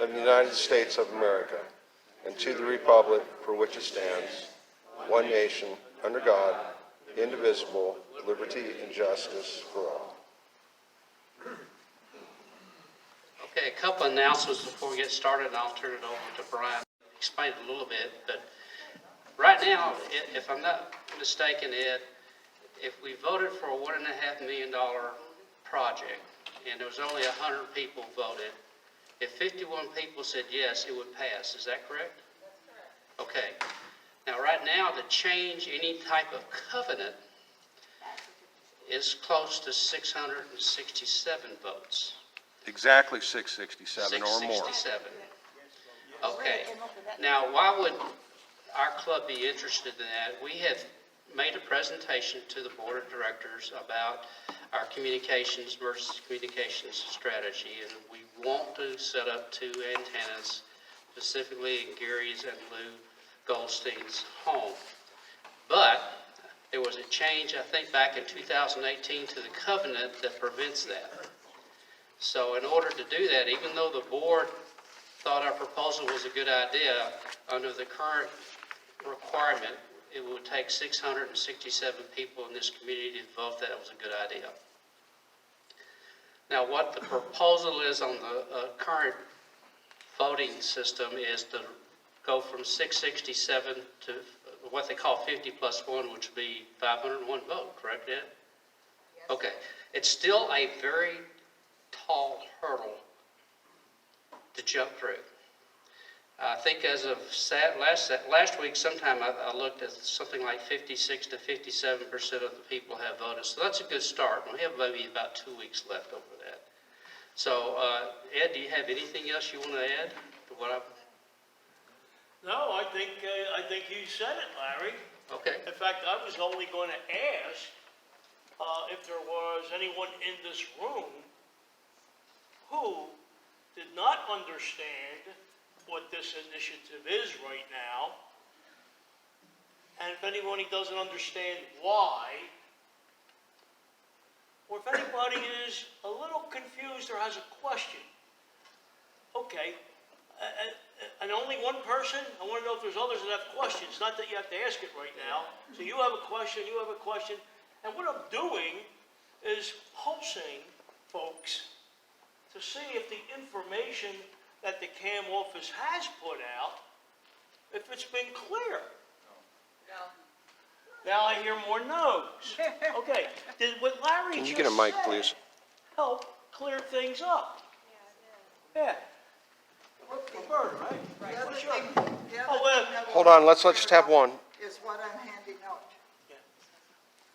of the United States of America, and to the republic for which it stands, one nation, under God, indivisible, liberty and justice for all. Okay, a couple announcements before we get started, and I'll turn it over to Brian to explain it a little bit. But right now, if I'm not mistaken, Ed, if we voted for a $1.5 million project and there was only 100 people voted, if 51 people said yes, it would pass. Is that correct? That's correct. Okay. Now, right now, to change any type of covenant is close to 667 votes. Exactly 667 or more. 667. Okay. Now, why would our club be interested in that? We have made a presentation to the board of directors about our communications versus communications strategy, and we want to set up 2 antennas specifically in Gary's and Lou Goldstein's home. But there was a change, I think, back in 2018 to the covenant that prevents that. So in order to do that, even though the board thought our proposal was a good idea, under the current requirement, it would take 667 people in this community to vote that it was a good idea. Now, what the proposal is on the current voting system is to go from 667 to what they call 50 plus 1, which would be 501 vote, correct, Ed? Yes. Okay. It's still a very tall hurdle to jump through. I think as of last week, sometime I looked at something like 56 to 57% of the people have voted. So that's a good start. We have maybe about 2 weeks left over that. So, Ed, do you have anything else you want to add to what I've... No, I think you said it, Larry. Okay. In fact, I was only going to ask if there was anyone in this room who did not understand what this initiative is right now, and if anybody doesn't understand why, or if anybody is a little confused or has a question. Okay, and only one person, I want to know if there's others that have questions, not that you have to ask it right now. So you have a question, and what I'm doing is pulsing folks to see if the information that the CAM office has put out, if it's been clear. No. Now I hear more no's. Okay, did what Larry Can you just get a mic, said please? help clear things up? Yeah. Roberta, right? The other Sure. thing, Hold on, let's just have one. is what I'm handing out.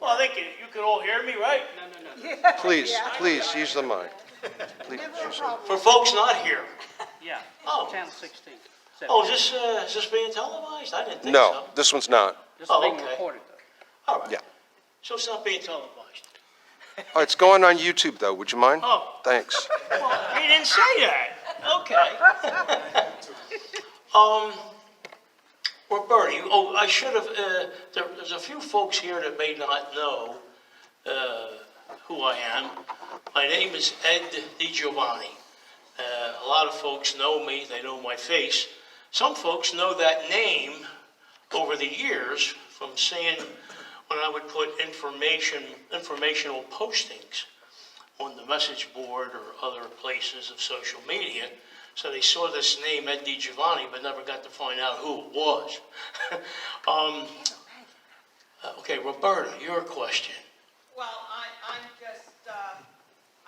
Well, I think you could all hear me, right? No. Please, please use the mic. Please use it. For folks not here. Yeah. Oh. Channel 16. Oh, is this being televised? I didn't think No, so. this one's not. This Oh, is being okay. recorded, though. All right. Yeah. So it's not being televised. Oh, it's going on YouTube, though. Would you mind? Oh. Thanks. Well, he didn't say that. Okay. Roberta, I should have, there's a few folks here that may not know who I am. My name is Ed DiGiovanni. A lot of folks know me, they know my face. Some folks know that name over the years from seeing when I would put informational postings on the message board or other places of social media. So they saw this name, Ed DiGiovanni, but never got to find out who it was. Okay, Roberta, your question. Well, I'm just,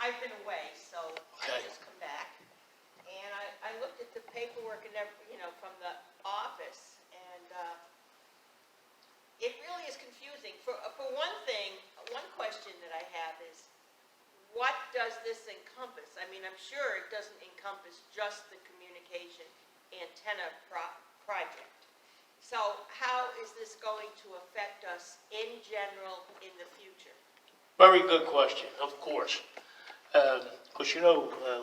I've been away, so Okay. I just come back. And I looked at the paperwork and from the office, and it really is confusing. For one thing, one question that I have is, what does this encompass? I mean, I'm sure it doesn't encompass just the communication antenna project. So how is this going to affect us in general in the future? Very good question, of course. Because,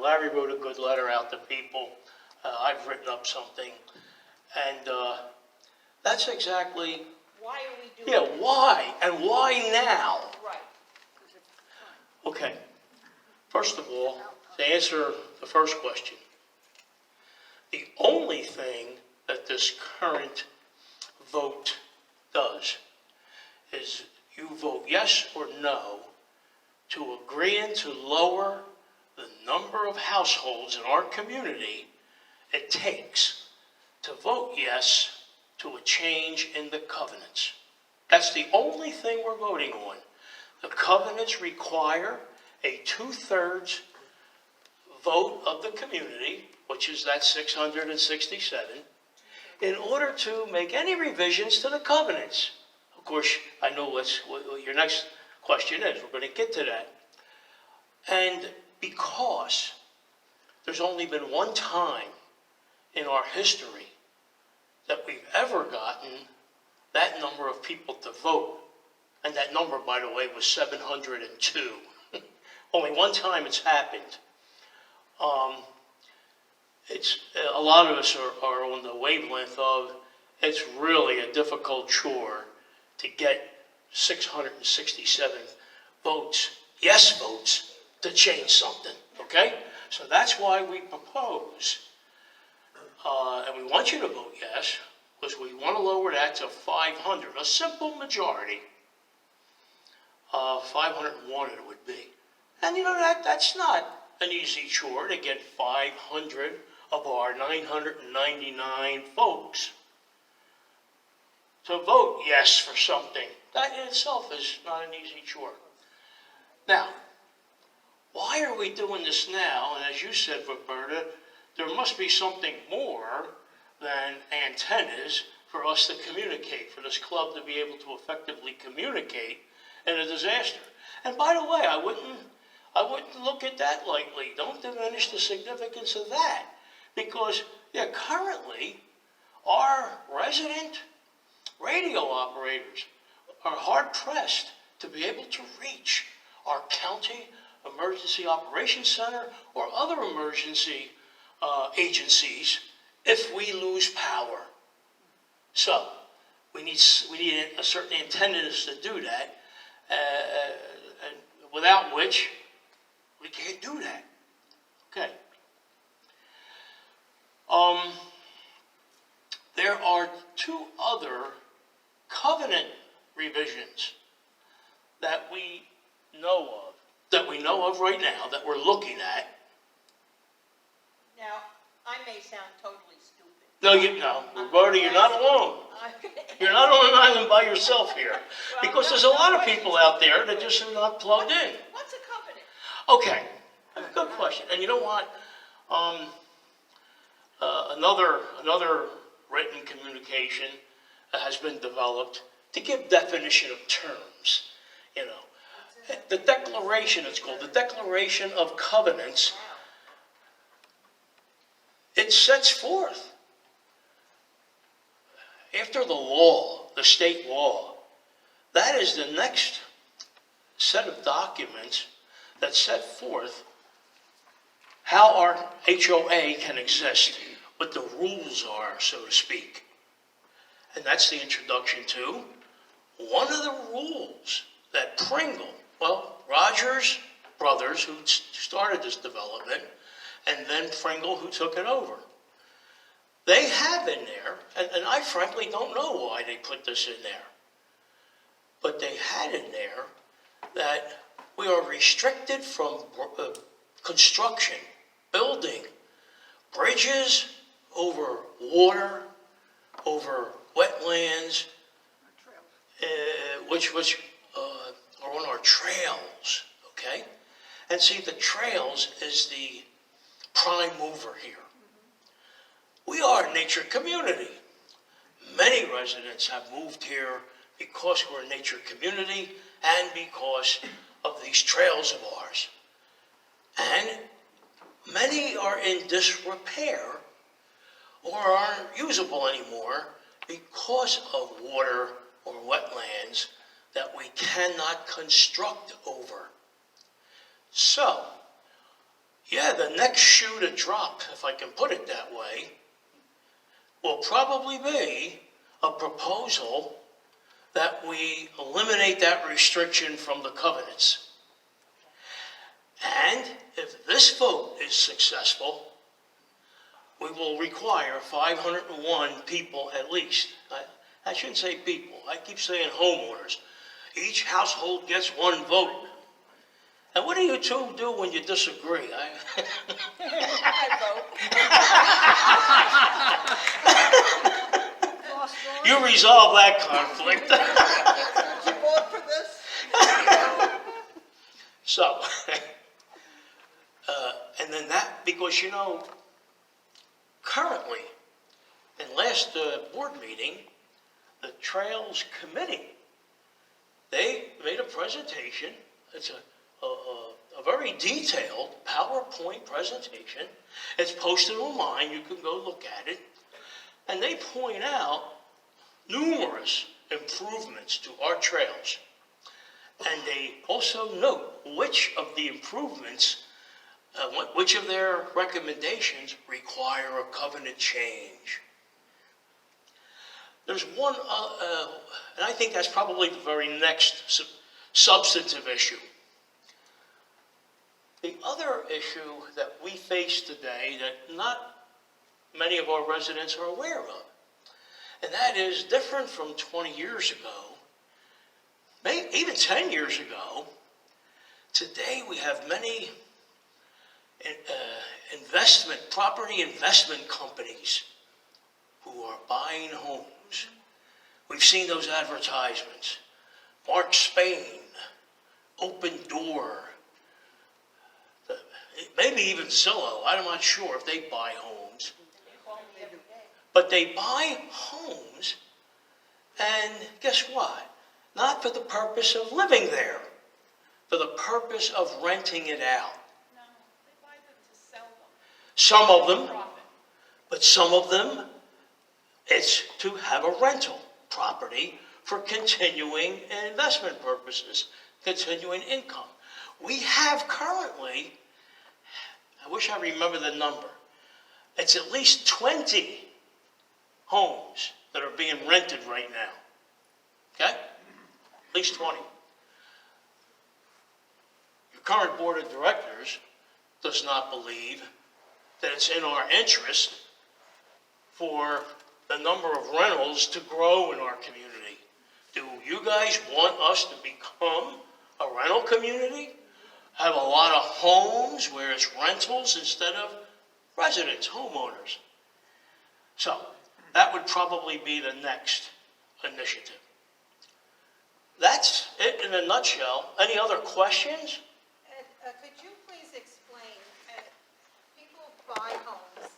Larry wrote a good letter out to people. I've written up something. And that's exactly... Why are we doing Yeah, this? why? And why now? Right. Okay. First of all, to answer the first question, The only thing that this current vote does is you vote yes or no to agreeing to lower the number of households in our community it takes to vote yes to a change in the covenants. That's the only thing we're voting on. The covenants require a 2/3 vote of the community, which is that 667, in order to make any revisions to the covenants. Of course, I know what your next question is. We're going to get to that. And because there's only been one time in our history that we've ever gotten that number of people to vote, and that number, by the way, was 702. Only one time it's happened. It's a lot of us are on the wavelength of it's really a difficult chore to get 667 votes, yes votes, to change something, okay? So that's why we propose, and we want you to vote yes, because we want to lower that to 500, a simple majority. 501 it would be. And you know, that's not an easy chore to get 500 of our 999 folks to vote yes for something. That in itself is not an easy chore. Now, why are we doing this now? And as you said, Roberta, there must be something more than antennas for us to communicate, for this club to be able to effectively communicate in a disaster. And by the way, I wouldn't look at that lightly. Don't diminish the significance of that. Because, yeah, currently, our resident radio operators are hard-pressed to be able to reach our county emergency operations center or other emergency agencies if we lose power. So, we need a certain antennas to do that, and without which we can't do that. Okay. There are two other covenant revisions that we know of right now, that we're looking at. Now, I may sound totally stupid. No, Roberta, you're not alone. You're not on an island by yourself here. Because there's a lot of people out there that just are not plugged in. What's a covenant? Okay, good question. And you know what? Another written communication has been developed to give definition of terms. You know, the declaration, it's called the Declaration of Covenants. It sets forth, after the law, the state law, that is the next set of documents that set forth how our HOA can exist, what the rules are, so to speak. And that's the introduction to one of the rules that Pringle, Rogers Brothers, who started this development, and then Pringle, who took it over. They have in there, and I frankly don't know why they put this in there, but they had in there that we are restricted from construction, building, bridges over water, over wetlands, which are on our trails, okay? And see, the trails is the prime mover here. We are a nature community. Many residents have moved here because we're a nature community and because of these trails of ours. And many are in disrepair or aren't usable anymore because of water or wetlands that we cannot construct over. So, yeah, the next shoe to drop, if I can put it that way, will probably be a proposal that we eliminate that restriction from the covenants. And if this vote is successful, we we will require 501 people at least. I shouldn't say people, I keep saying homeowners. Each household gets one vote. And what do you two do when you disagree? You resolve that conflict. Did you vote for this? So, and then that, because currently, in last board meeting, the Trails Committee, they made a presentation. It's a very detailed PowerPoint presentation. It's posted online. You can go look at it. And they point out numerous improvements to our trails. And they also note which of the improvements, which of their recommendations require a covenant change. There's one, and I think that's probably the very next substantive issue. The other issue that we face today that not many of our residents are aware of, and that is different from 20 years ago, maybe even 10 years ago. Today we have many property investment companies who are buying homes. We've seen those advertisements. Mark Spain, Open Door, maybe even Zillow. I'm not sure if they buy homes. But they buy homes, and guess what? Not for the purpose of living there, for the purpose of renting it out. No, they buy them to sell them. Some of them, Profit. but some of them, it's to have a rental property for continuing investment purposes, continuing income. We have currently, I wish I remember the number, it's at least 20 homes that are being rented right now. Okay? At least 20. Your current board of directors does not believe that it's in our interest for the number of rentals to grow in our community. Do you guys want us to become a rental community? Have a lot of homes where it's rentals instead of residents, homeowners? So, that would probably be the next initiative. That's it in a nutshell. Any other questions? Could you please explain, people buy homes,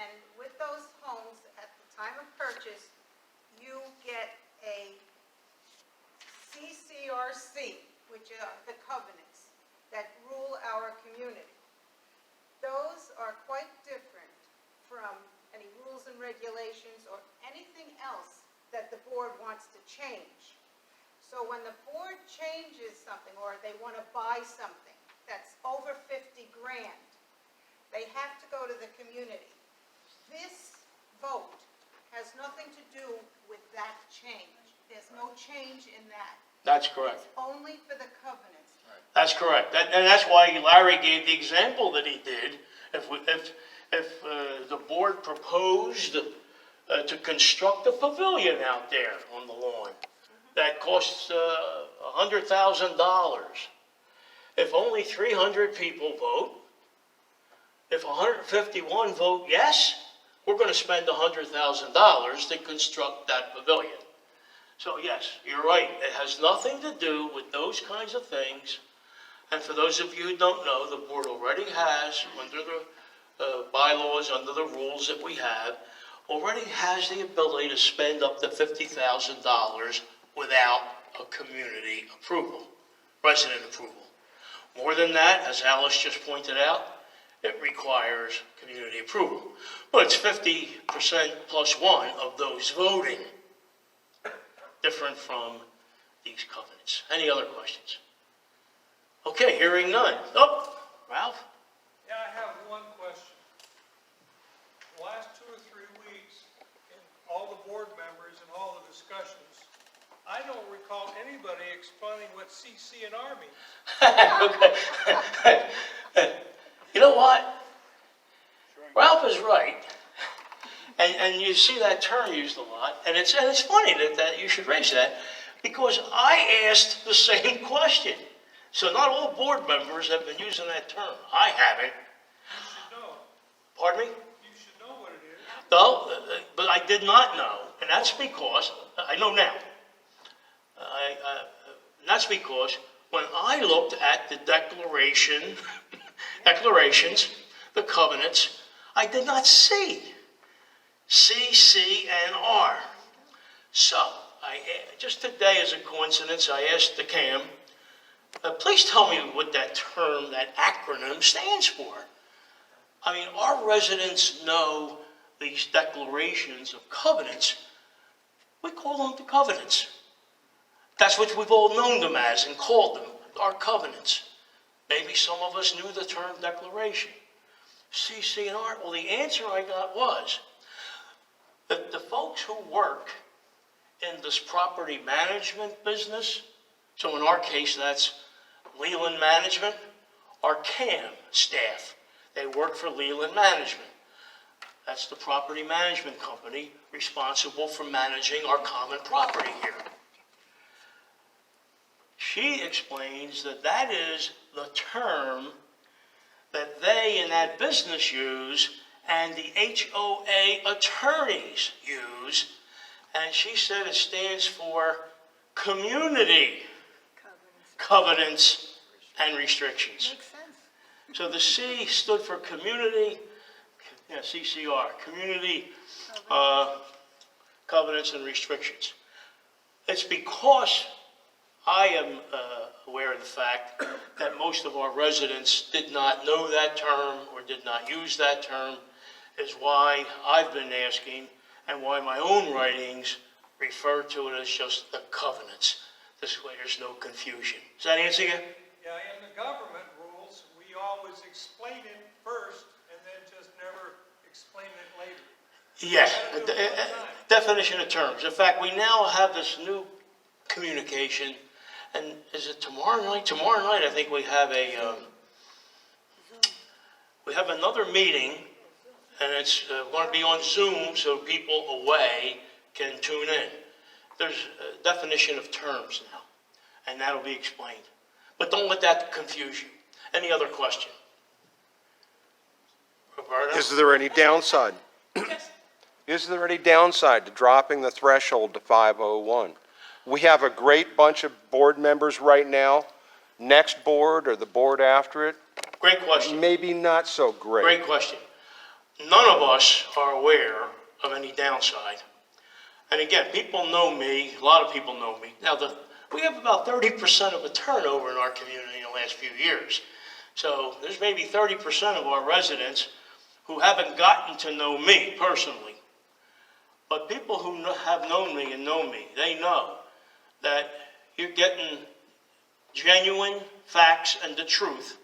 and with those homes, at the time of purchase, you get a CCRC, which are the covenants that rule our community. Those are quite different from any rules and regulations or anything else that the board wants to change. So when the board changes something or they want to buy something that's over 50 grand, they have to go to the community. This vote has nothing to do with that change. There's no change in that. That's correct. It's only for the covenants. That's correct. And that's why Larry gave the example that he did. If the board proposed to construct a pavilion out there on the lawn that costs $100,000, if only 300 people vote, if 151 vote yes, we're going to spend $100,000 to construct that pavilion. So yes, you're right. It has nothing to do with those kinds of things. And for those of you who don't know, the board already has, under the bylaws, under the rules that we have, already has the ability to spend up to $50,000 without a community approval, resident approval. More than that, as Alice just pointed out, it requires community approval. But it's 50% plus one of those voting, different from these covenants. Any other questions? Okay, hearing none. Oh, Ralph? Yeah, I have one question. The last 2 or 3 weeks, in all the board members and all the discussions, I don't recall anybody explaining what CC&R means. Okay. You know what? Ralph is right. And you see that term used a lot, and it's funny that you should raise that, because I asked the same question. So not all board members have been using that term. I haven't. You should know. Pardon me? You should know what it is. No, but I did not know, and that's because, I know now. That's because when I looked at the declarations, the covenants, I did not see CC&R. So, just today as a coincidence, I asked the CAM, please tell me what that term, that acronym stands for. I mean, our residents know these declarations of covenants. We call them the covenants. That's what we've all known them as and called them, our covenants. Maybe some of us knew the term declaration. CC&R, well, the answer I got was that the folks who work in this property management business, so in our case that's Leland Management, our CAM staff, they work for Leland Management. That's the property management company responsible for managing our common property here. She explains that that is the term that they in that business use and the HOA attorneys use, and she said it stands for community covenants and restrictions. Makes sense. So the C stood for community, CCR, community covenants and restrictions. It's because I am aware of the fact that most of our residents did not know that term or did not use that term, is why I've been asking and why my own writings refer to it as just the covenants. This way there's no confusion. Does that answer you? Yeah, in the government rules, we always explain it first and then just never explain it later. Yeah, You gotta do it one time. definition of terms. In fact, we now have this new communication, and is it tomorrow night? Tomorrow night, I think we have another meeting, and it's going to be on Zoom, so people away can tune in. There's a definition of terms now, and that'll be explained. But don't let that confuse you. Any other question? Roberta? Is there any downside? Just, Is there any downside to dropping the threshold to 501? We have a great bunch of board members right now. Next board or the board after it, Great question. maybe not so great. Great question. None of us are aware of any downside. And again, people know me, a lot of people know me. Now, we have about 30% of a turnover in our community in the last few years. So there's maybe 30% of our residents who haven't gotten to know me personally. But people who have known me and know me, they know that you're getting genuine facts and the truth.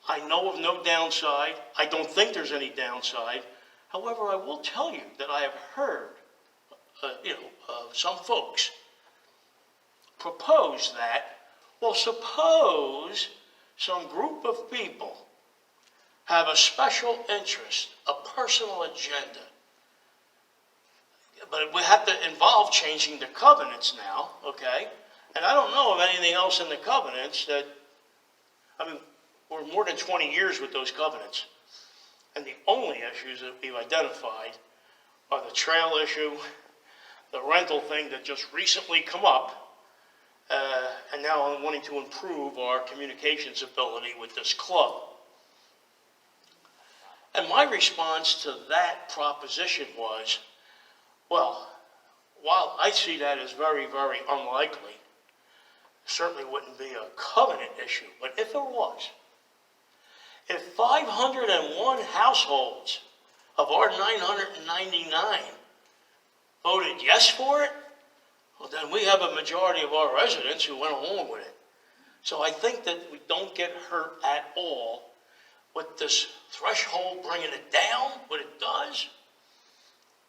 I know of no downside. I don't think there's any downside. However, I will tell you that I have heard, some folks propose that, well, suppose some group of people have a special interest, a personal agenda. But we have to involve changing the covenants now, okay? And I don't know of anything else in the covenants that, we're more than 20 years with those covenants. And the only issues that we've identified are the trail issue, the rental thing that just recently come up, and now I'm wanting to improve our communications ability with this club. And my response to that proposition was, well, while I see that as very, very unlikely, certainly wouldn't be a covenant issue, but if there was, if 501 households of our 999 voted yes for it, well, then we have a majority of our residents who went along with it. So I think that we don't get hurt at all with this threshold bringing it down. What it does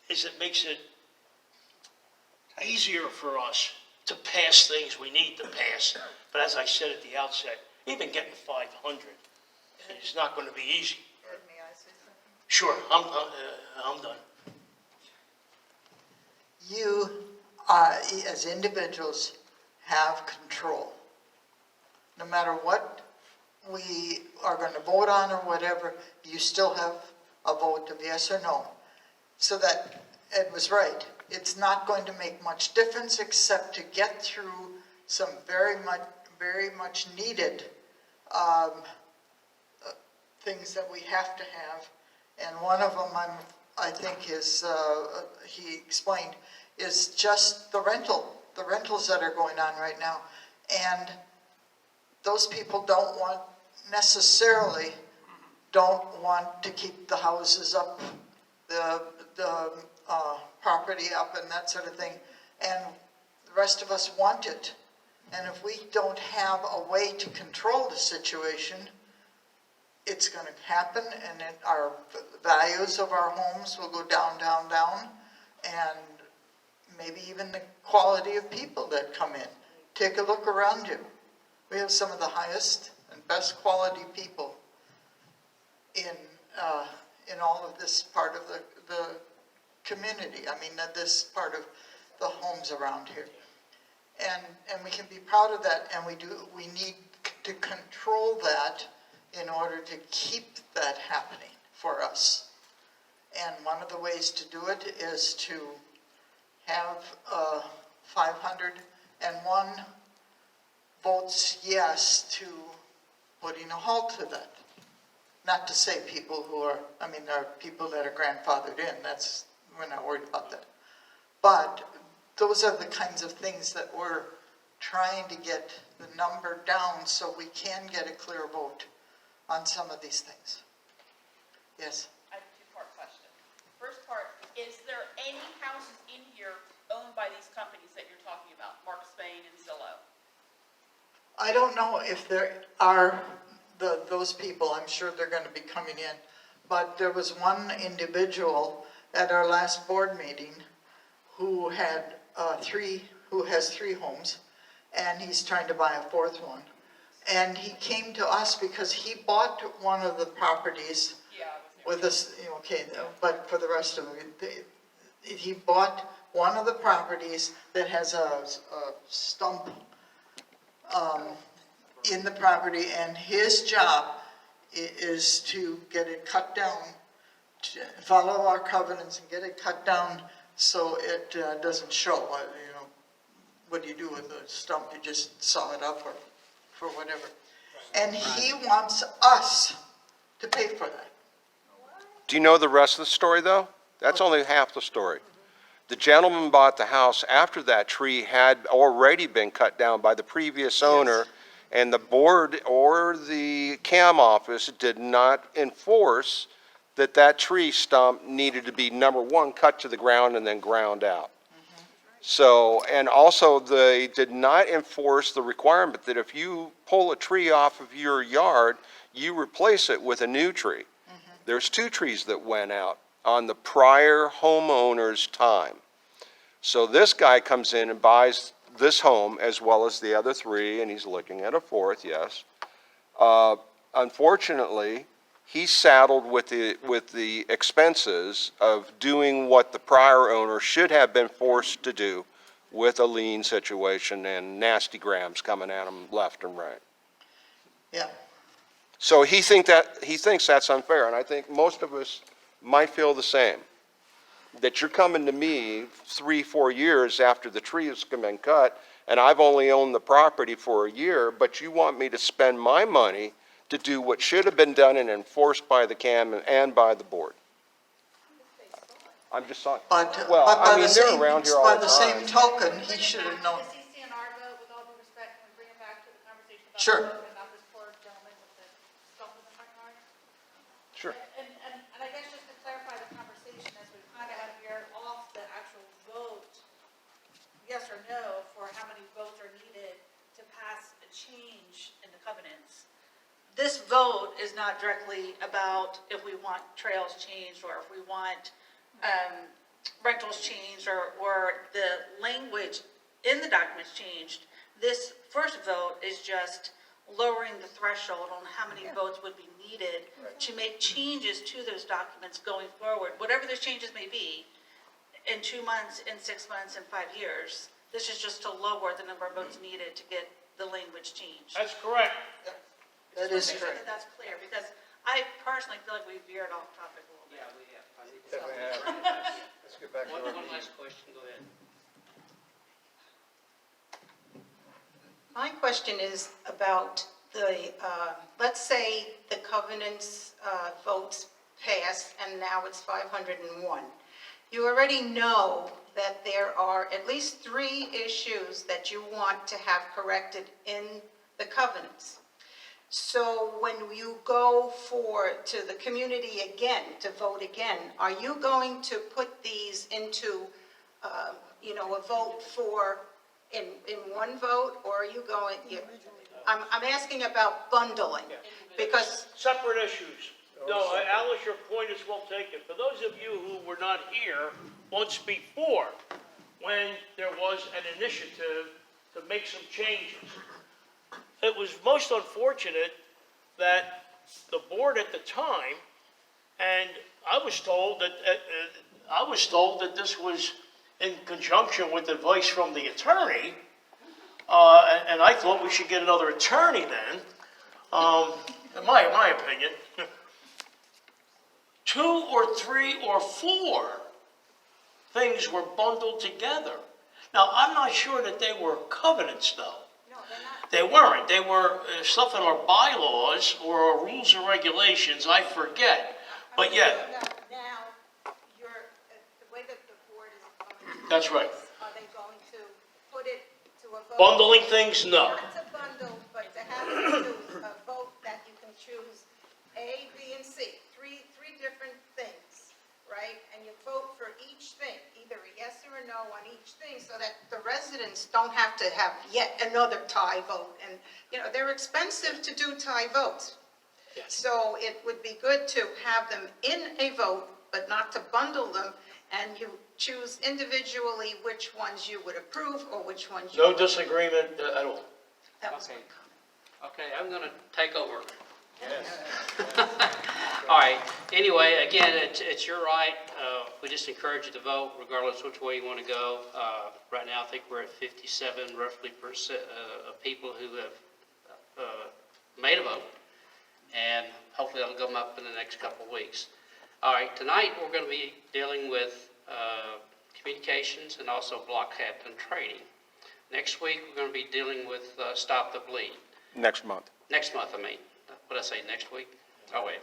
is it makes it easier for us to pass things we need to pass. But as I said at the outset, even getting 500 is not going to be easy. May I say something? Sure, I'm done. you, as individuals, have control. No matter what we are going to vote on or whatever, you still have a vote of yes or no. So that Ed was right. It's not going to make much difference except to get through some very much needed things that we have to have. And one of them, I think, is he explained, is just the rentals that are going on right now. And those people necessarily don't want to keep the houses up, the property up and that sort of thing. And the rest of us want it. And if we don't have a way to control the situation, it's going to happen, and our values of our homes will go down, down, down, and maybe even the quality of people that come in. Take a look around you. We have some of the highest and best quality people in all of this part of the community. I mean, this part of the homes around here. And we can be proud of that, and we need to control that in order to keep that happening for us. And one of the ways to do it is to have 501 votes yes to putting a halt to that. Not to say people who are, there are people that are grandfathered in, we're not worried about that. But those are the kinds of things that we're trying to get the number down so we can get a clear vote on some of these things. Yes? I have a two-part question. First part, is there any houses in here owned by these companies that you're talking about, Mark Spain and Zillow? I don't know if there are those people. I'm sure they're going to be coming in. But there was one individual at our last board meeting who has 3 homes, and he's trying to buy a 4th one. And he came to us because he bought one of the properties with us, but for the rest of it, he bought one of the properties that has a stump in the property, and his job is to get it cut down, to follow our covenants and get it cut down so it doesn't show. What do you do with a stump? You just saw it up or for whatever. And he wants us to pay for that. Do you know the rest of the story, though? That's only half the story. The gentleman bought the house after that tree had already been cut down by the previous owner, and the board or the CAM office did not enforce that tree stump needed to be, number one, cut to the ground and then ground out. So, and also they did not enforce the requirement that if you pull a tree off of your yard, you replace it with a new tree. There's 2 trees that went out on the prior homeowner's time. So this guy comes in and buys this home as well as the other 3, and he's looking at a 4th, yes. Unfortunately, he's saddled with the expenses of doing what the prior owner should have been forced to do with a lien situation and nasty grams coming at him left and right. Yeah. So he thinks that's unfair, and I think most of us might feel the same. That you're coming to me 3-4 years after the tree has been cut, and I've only owned the property for a year, but you want me to spend my money to do what should have been done and enforced by the CAM and by the board. I'm just sorry. But they're around here all by the the time. same token, he should have known. The CC&R vote, with all due respect, can we bring it back to the conversation about Sure. the vote and not this poor gentleman with the stump in the front yard? Sure. And I guess just to clarify the conversation, as we kind of have veered off the actual vote, yes or no, for how many votes are needed to pass a change in the covenants. This vote is not directly about if we want trails changed or if we want rentals changed or the language in the documents changed. This first vote is just lowering the threshold on how many votes would be needed to make changes to those documents going forward. Whatever those changes may be, in 2 months, in 6 months, in 5 years. This is just to lower the number of votes needed to get the language changed. That's correct. That Just is want to make sure correct. that that's clear, because I personally feel like we veered off topic a little bit. Yeah, we have. Let's get back to One our last question, go ahead. My question is about the, let's say the covenants votes pass and now it's 501. You already know that there are at least 3 issues that you want to have corrected in the covenants. So when you go to the community again, to vote again, are you going to put these into, a vote in one vote, or are you going, I'm asking about bundling, because, Separate issues. No, Alice, your point is well taken. For those of you who were not here once before, when there was an initiative to make some changes, it was most unfortunate that the board at the time, and I was told that this was in conjunction with advice from the attorney, and I thought we should get another attorney then, in my opinion. 2 or 3 or 4 things were bundled together. Now, I'm not sure that they were covenants, though. no, they're not. They weren't. They were stuff in our bylaws or our rules and regulations, I forget. But yeah, Now, the way that the board is going to. That's right. Are they going to put it to a vote? bundling things, no. Not to bundle, but to have it to a vote that you can choose A, B, and C, three different things, right? And you vote for each thing, either a yes or a no on each thing, so that the residents don't have to have yet another tie vote. And, they're expensive to do tie votes. Yes. So it would be good to have them in a vote, but not to bundle them, and you choose individually which ones you would approve or which ones you. No disagreement at all. That was my Okay. comment. Okay, I'm going to take over. All right, anyway, again, it's your right. We just encourage you to vote regardless which way you want to go. Right now, I think we're at 57 roughly percent of people who have made a vote, and hopefully that'll come up in the next couple of weeks. All right, tonight we're going to be dealing with communications and also block captain training. Next week, we're going to be dealing with Stop the Bleed. Next month. Next month, I mean. What did I say, next week? Oh, wait.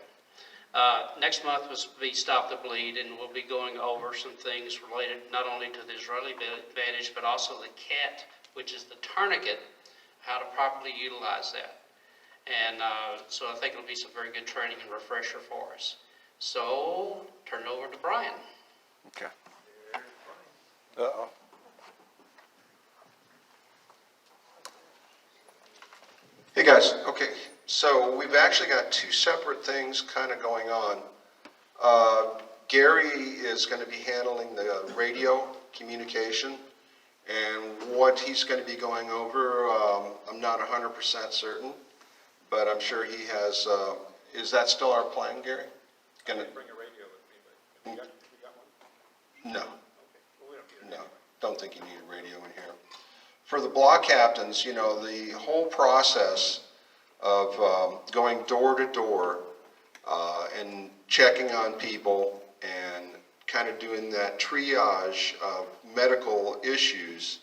Next month will be Stop the Bleed, and we'll be going over some things related not only to the Israeli advantage, but also the CAT, which is the tourniquet, how to properly utilize that. And so I think it'll be some very good training and refresher for us. So, turn it over to Brian. Okay. Uh-oh. Hey, guys. Okay, so we've actually got 2 separate things kind of going on. Gary is going to be handling the radio communication, and what he's going to be going over, I'm not 100% certain, but I'm sure he has, is that still our plan, Gary? Gonna bring a radio with me, but you got one? No. No, don't think you need a radio in here. For the block captains, the whole process of going door to door and checking on people and kind of doing that triage of medical issues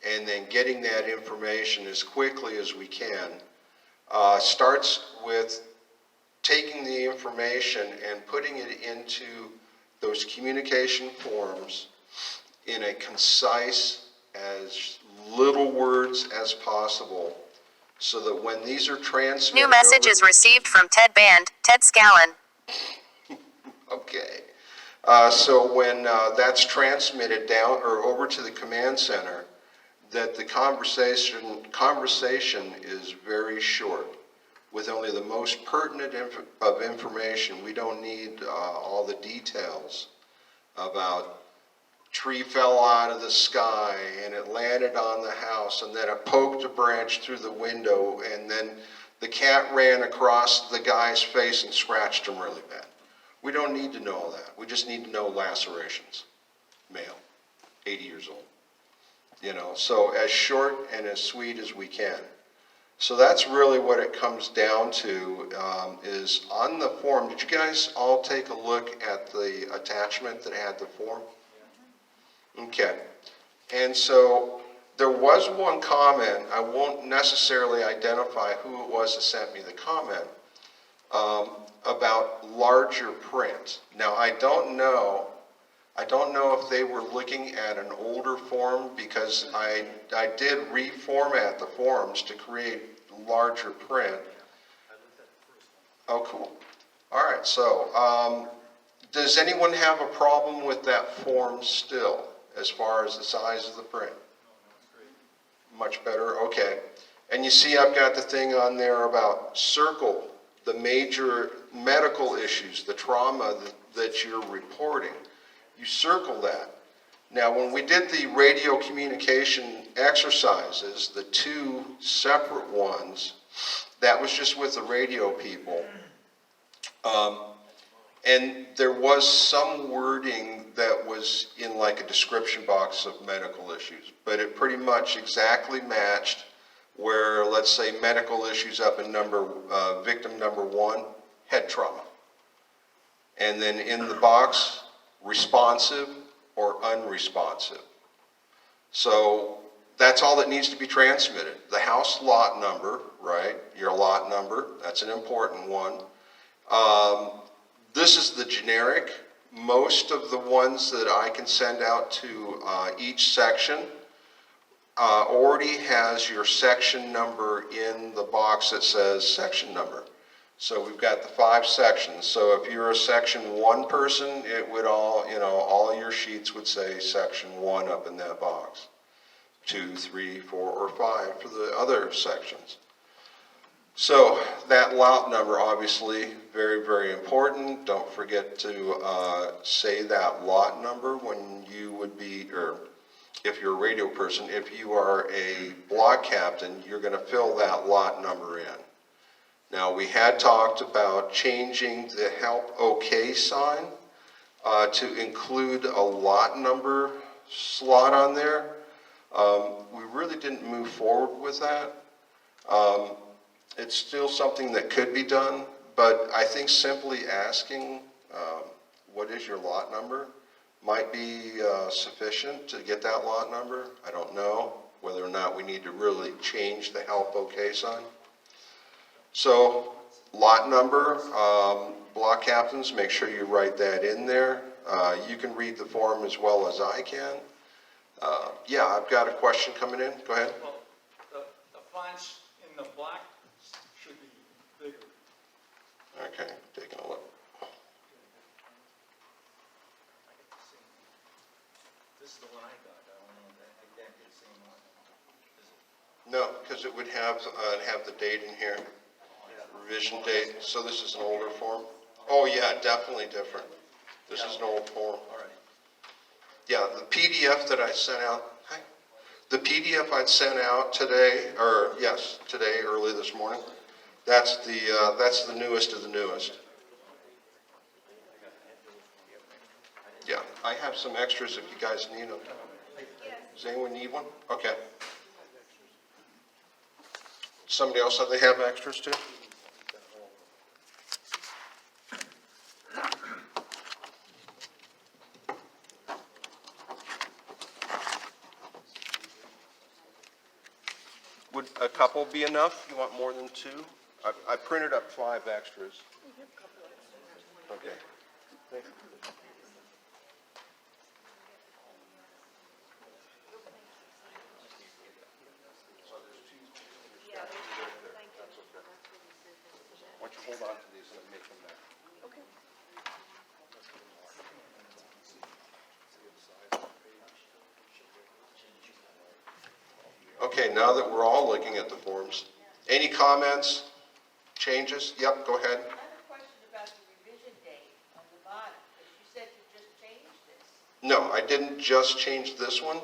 and then getting that information as quickly as we can starts with taking the information and putting it into those communication forms in a concise, as little words as possible, so that when these are transmitted. New message is received from Ted Band, Ted Scallon. Okay. So when that's transmitted down or over to the command center, that the conversation is very short, with only the most pertinent of information. We don't need all the details about tree fell out of the sky and it landed on the house and then it poked a branch through the window and then the cat ran across the guy's face and scratched him really bad. We don't need to know all that. We just need to know lacerations. male, 80 years old. You know, so as short and as sweet as we can. So that's really what it comes down to, is on the form. Did you guys all take a look at the attachment that had the form? Okay. And so there was one comment, I won't necessarily identify who it was that sent me the comment, about larger print. Now, I don't know if they were looking at an older form, because I did reformat the forms to create larger print. Oh, cool. All right, so does anyone have a problem with that form still, as far as the size of the print? Much better, okay. And you see I've got the thing on there about circle the major medical issues, the trauma that you're reporting. You circle that. Now, when we did the radio communication exercises, the two separate ones, that was just with the radio people. And there was some wording that was in like a description box of medical issues, but it pretty much exactly matched where, let's say, medical issues up in victim number 1, head trauma. And then in the box, responsive or unresponsive. So that's all that needs to be transmitted. The house lot number, right? Your lot number, that's an important one. This is the generic. Most of the ones that I can send out to each section already has your section number in the box that says section number. So we've got the 5 sections. So if you're a section 1 person, it would all your sheets would say section 1 up in that box. 2, 3, 4, or 5 for the other sections. So that lot number, obviously, very, very important. Don't forget to say that lot number when you would be, or if you're a radio person, if you are a block captain, you're going to fill that lot number in. Now, we had talked about changing the help OK sign to include a lot number slot on there. We really didn't move forward with that. It's still something that could be done, but I think simply asking what is your lot number might be sufficient to get that lot number. I don't know whether or not we need to really change the help OK sign. So lot number, block captains, make sure you write that in there. You can read the form as well as I can. Yeah, I've got a question coming in. Go ahead. Well, the fonts in the black should be bigger. Okay, taking a look. This is the one I got. I don't know. I can't get the same one. Is it? No, because it would have the date in here, revision date. So this is an older form. Oh yeah, definitely different. This is an old form. All right. Yeah, the PDF that I sent out. The PDF I'd sent out today, today, early this morning. That's the newest of the newest. Yeah, I have some extras if you guys need them. Does anyone need one? Okay. Somebody else said they have extras too? Would a couple be enough? You want more than 2? I printed up 5 extras. Okay. Thanks. Why don't you hold on to these and make them back? Okay, now that we're all looking at the forms, any comments, changes? Yep, go ahead. I have a question about the revision date on the bottom, because you said you just changed this. No, I didn't just change this one.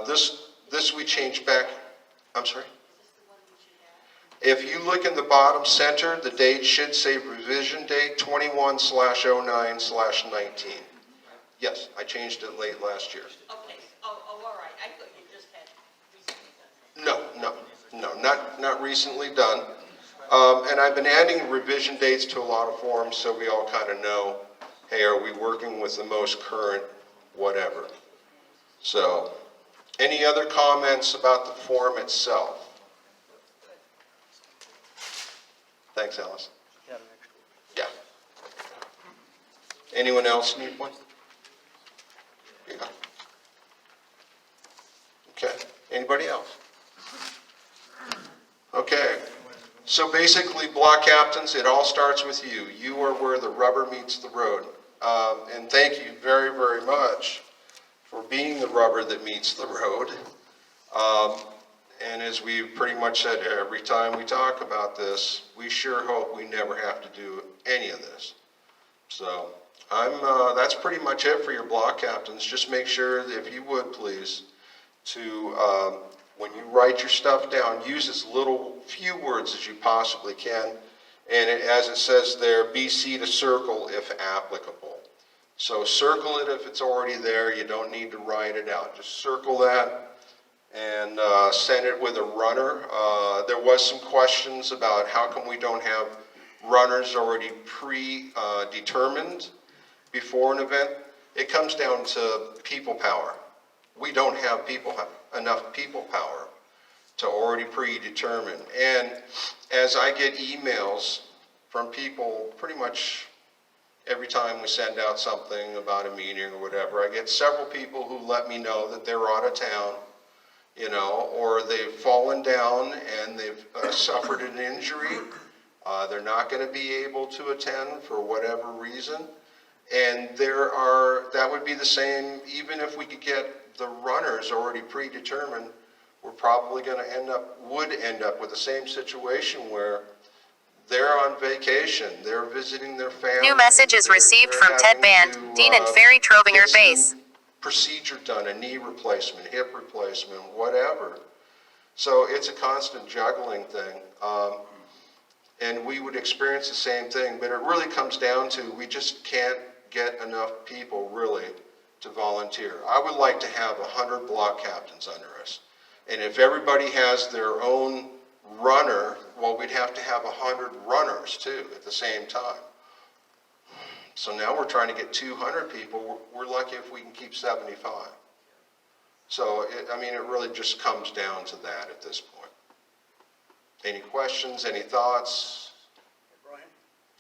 This we changed back, I'm sorry? Is this the one we should have? If you look in the bottom center, the date should say revision date 21/09/19. Yes, I changed it late last year. Okay, all right, I thought you just had recently done that. No, not recently done. And I've been adding revision dates to a lot of forms so we all kind of know, hey, are we working with the most current whatever? So, any other comments about the form itself? Thanks, Alice. Yeah. Anyone else need one? Yeah. Okay, anybody else? Okay, so basically, block captains, it all starts with you. You are where the rubber meets the road. And thank you very, very much for being the rubber that meets the road. And as we pretty much said every time we talk about this, we sure hope we never have to do any of this. So that's pretty much it for your block captains. Just make sure that if you would please, to when you write your stuff down, use as few words as you possibly can. And as it says there, BC to circle if applicable. So circle it if it's already there. You don't need to write it out. Just circle that and send it with a runner. There was some questions about how come we don't have runners already predetermined before an event. It comes down to people power. We don't have enough people power to already predetermine. And as I get emails from people pretty much every time we send out something about a meeting or whatever, I get several people who let me know that they're out of town, or they've fallen down and they've suffered an injury. They're not going to be able to attend for whatever reason. And that would be the same, even if we could get the runners already predetermined, we're probably going to would end up with the same situation where they're on vacation, they're visiting their family. New message is received from Ted Band, Dean and Ferry Trovinger Base. Procedure done, a knee replacement, hip replacement, whatever. So it's a constant juggling thing. And we would experience the same thing, but it really comes down to we just can't get enough people really to volunteer. I would like to have 100 block captains under us. And if everybody has their own runner, well, we'd have to have 100 runners too at the same time. So now we're trying to get 200 people. We're lucky if we can keep 75. So, it really just comes down to that at this point. Any questions, any thoughts? Hey, Brian,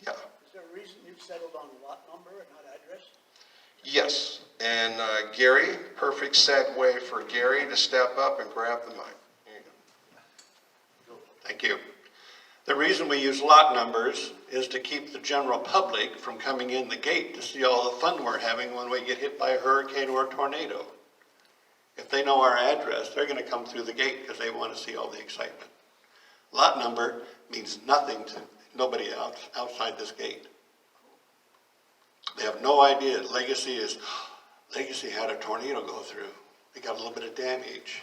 Yeah. is there a reason you've settled on lot number and not address? Yes. And Gary, perfect segue for Gary to step up and grab the mic. Here you go. Thank you. The reason we use lot numbers is to keep the general public from coming in the gate to see all the fun we're having when we get hit by a hurricane or a tornado. If they know our address, they're going to come through the gate because they want to see all the excitement. Lot number means nothing to nobody outside this gate. They have no idea. Legacy had a tornado go through. They got a little bit of damage.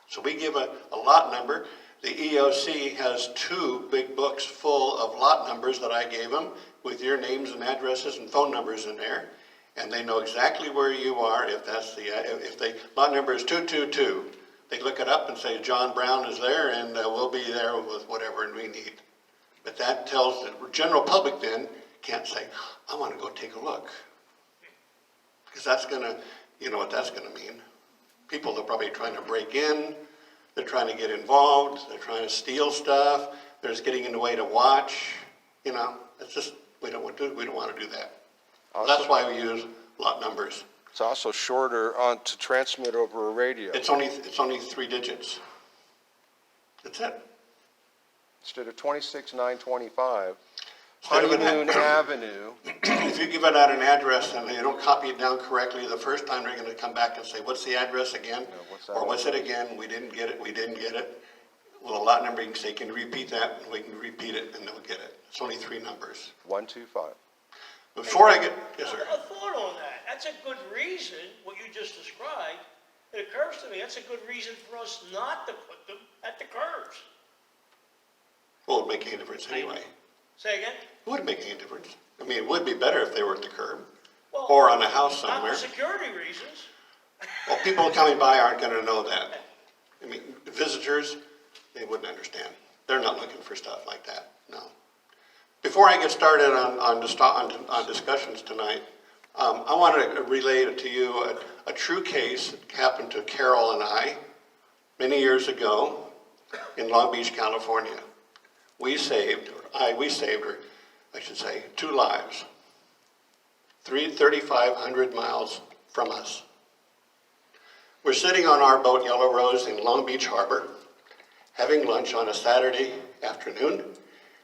So we give a lot number. The EOC has 2 big books full of lot numbers that I gave them with your names and addresses and phone numbers in there. And they know exactly where you are if lot number is 222. They look it up and say John Brown is there and we'll be there with whatever we need. But that tells the general public then can't say, I want to go take a look. Because that's going to, you know what that's going to mean. People are probably trying to break in. They're trying to get involved. They're trying to steal stuff. They're just getting in the way to watch. It's just, we don't want to do that. That's why we use lot numbers. It's also shorter to transmit over a radio. It's only 3 digits. That's it. Instead of 26925, Honeymoon Avenue. If you give it out an address and they don't copy it down correctly the first time, they're going to come back and say, what's the address again? Or what's it again? We didn't get it. Well, a lot number, you can say, can you repeat that? And we can repeat it and they'll get it. It's only 3 numbers. 125. Before I get, yes, sir. A thought on that. That's a good reason, what you just described. It occurs to me, that's a good reason for us not to put them at the curbs. Well, it would make any difference anyway. Say again? It wouldn't make any difference. It would be better if they were at the curb. Well, or on a house Not somewhere. for security reasons. Well, people coming by aren't gonna know that. I mean, visitors, they wouldn't understand. They're not looking for stuff like that, no. Before I get started on discussions tonight, I want to relay to you a true case that happened to Carol and I many years ago in Long Beach, California. We saved her, I should say, 2 lives, 3,500 miles from us. We're sitting on our boat, Yellow Rose, in Long Beach Harbor, having lunch on a Saturday afternoon.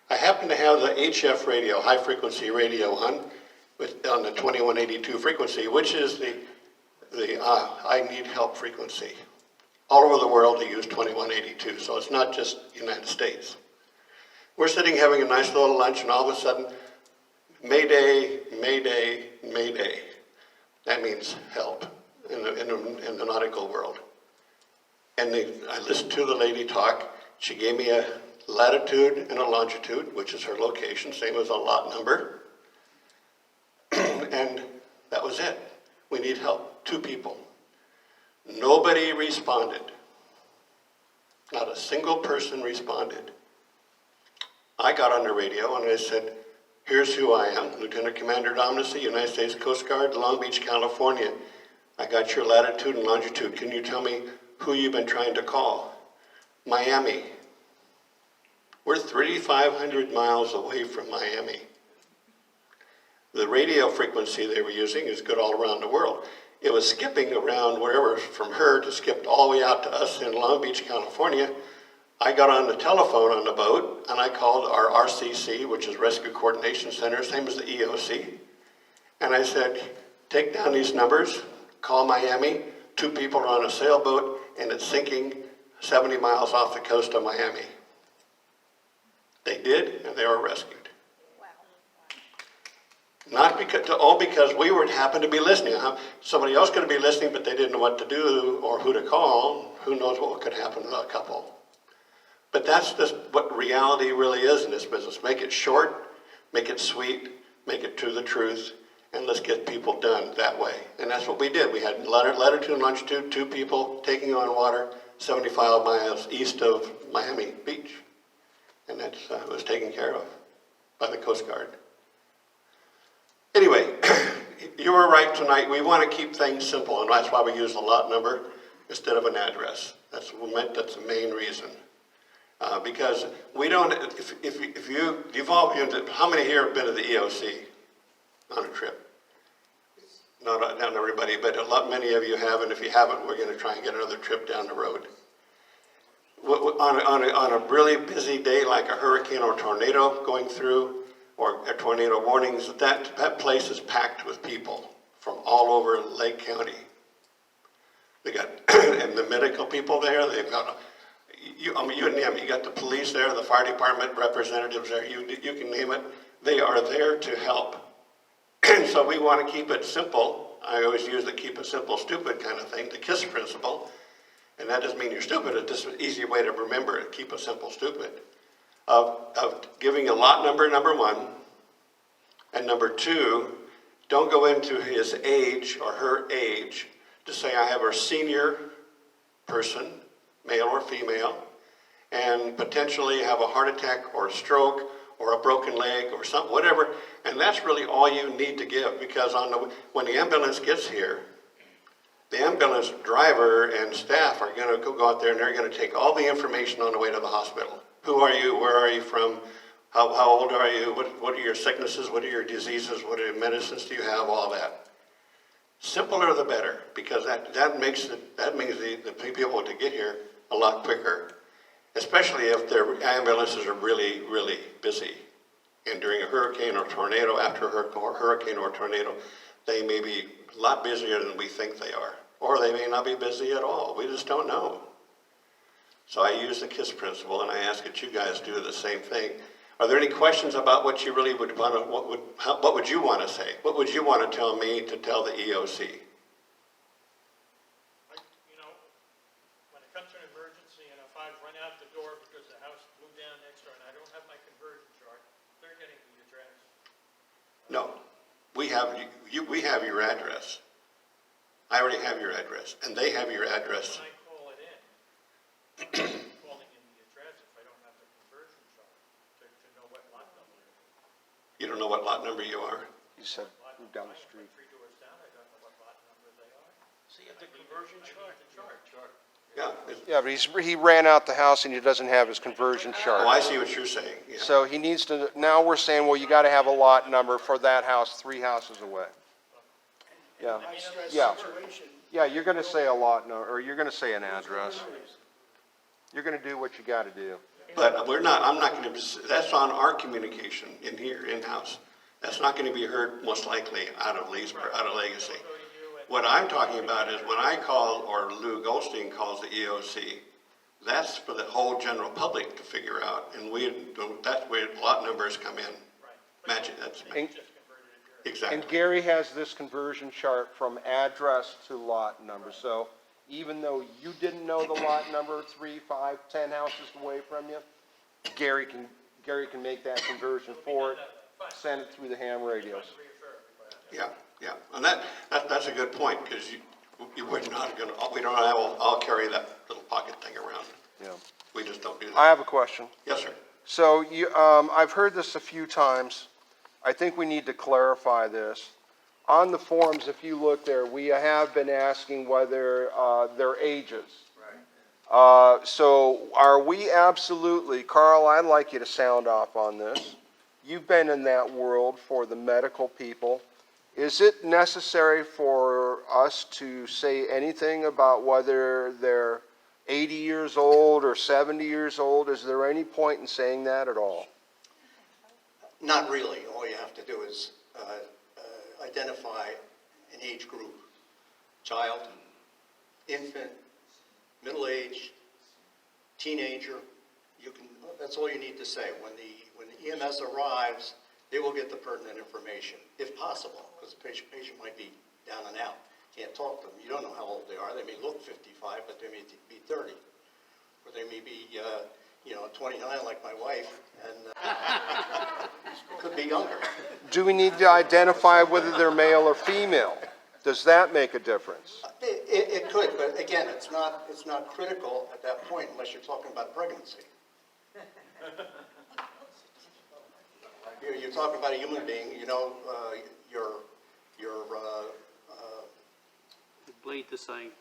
I happen to have the HF radio, high frequency radio on the 2182 frequency, which is the I need help frequency. All over the world they use 2182, so it's not just United States. We're sitting having a nice little lunch, and all of a sudden, Mayday, Mayday, Mayday. That means help in the nautical world. And I listened to the lady talk. She gave me a latitude and a longitude, which is her location, same as a lot number. And that was it. We need help. 2 people. Nobody responded. Not a single person responded. I got on the radio and I said, here's who I am, Lieutenant Commander Domnesey, United States Coast Guard, Long Beach, California. I got your latitude and longitude. Can you tell me who you've been trying to call? Miami. We're 3,500 miles away from Miami. The radio frequency they were using is good all around the world. It was skipping around wherever from her to skip all the way out to us in Long Beach, California. I got on the telephone on the boat and I called our RCC, which is Rescue Coordination Center, same as the EOC. And I said, take down these numbers, call Miami, 2 people are on a sailboat and it's sinking 70 miles off the coast of Miami. They did, and they were rescued. Not because we happened to be listening. Somebody else could be listening, but they didn't know what to do or who to call. Who knows what could happen to that couple. But that's just what reality really is in this business. Make it short, make it sweet, make it to the truth, and let's get people done that way. And that's what we did. We had latitude and longitude, 2 people taking on water 75 miles east of Miami Beach. And that was taken care of by the Coast Guard. Anyway, you were right tonight. We want to keep things simple, and that's why we use a lot number instead of an address. That's the main reason. Because we don't, if you've all been to, how many here have been to the EOC on a trip? Not everybody, but many of you have, and if you haven't, we're going to try and get another trip down the road. On a really busy day like a hurricane or tornado going through, or a tornado warnings, that place is packed with people from all over Lake County. They got and the medical people there. They've got you name it. You got the police there, the fire department representatives there. You can name it. They are there to help. And so we want to keep it simple. I always use the keep it simple, stupid kind of thing, the KISS principle. And that doesn't mean you're stupid. It's just an easy way to remember it. Keep it simple, stupid. Of giving a lot number 1, and number 2, don't go into his age or her age to say I have a senior person, male or female, and potentially have a heart attack or a stroke or a broken leg or something, whatever. And that's really all you need to give, because when the ambulance gets here, the ambulance driver and staff are going to go out there and they're going to take all the information on the way to the hospital. Who are you? Where are you from? How old are you? What are your sicknesses? What are your diseases? What are medicines do you have? All that. Simpler the better, because that means the people to get here a lot quicker, especially if their ambulances are really, really busy. And during a hurricane or tornado, after a hurricane or tornado, they may be a lot busier than we think they are. Or they may not be busy at all. We just don't know. So I use the KISS principle, and I ask that you guys do the same thing. Are there any questions about what you really would want to, what would you want to say? What would you want to tell me to tell the EOC? When it comes to an emergency, and if I run out the door because the house blew down next door and I don't have my conversion chart, they're getting the address. No. we have your address. I already have your address, and they have your address. When I call it in, I'm calling in the address if I don't have the conversion chart to know what lot number it is. You don't know what lot number you are? You said move down the street. 3 doors down, I don't know what lot number they are. So you have the conversion chart? Yeah. Yeah, but he ran out the house and he doesn't have his conversion Oh, chart. I see what you're saying, yeah. So he needs to, now we're saying, well, you gotta have a lot number for that house 3 houses away. Yeah, yeah. Yeah, you're gonna say a lot number, or you're gonna say an address. You're gonna do what you gotta do. But I'm not gonna, that's on our communication in here, in-house. That's not gonna be heard most likely out of Legacy. What I'm talking about is when I call, or Lou Goldstein calls the EOC, that's for the whole general public to figure out, and that's where lot numbers come in. Match it, that's, And exactly. Gary has this conversion chart from address to lot number, so even though you didn't know the lot number 3, 5, 10 houses away from you, Gary can make that conversion for it, send it through the ham radios. Yeah, yeah, and that's a good point, because we're not gonna, we don't all carry that little pocket thing around. Yeah. We just don't do I that. have a question. Yes, sir. So I've heard this a few times. I think we need to clarify this. On the forms, if you look there, we have been asking whether their ages. Right. So are we absolutely, Carl, I'd like you to sound off on this. You've been in that world for the medical people. Is it necessary for us to say anything about whether they're 80 years old or 70 years old? Is there any point in saying that at all? Not really. All you have to do is identify an age group: child, infant, middle-aged, teenager. That's all you need to say. When the EMS arrives, they will get the pertinent information, if possible, because the patient might be down and out. Can't talk to them. You don't know how old they are. They may look 55, but they may be 30. Or they may be, 29 like my wife, and could be younger. Do we need to identify whether they're male or female? Does that make a difference? It could, but again, it's not critical at that point unless you're talking about pregnancy. You're talking about a human being, They bleed the same.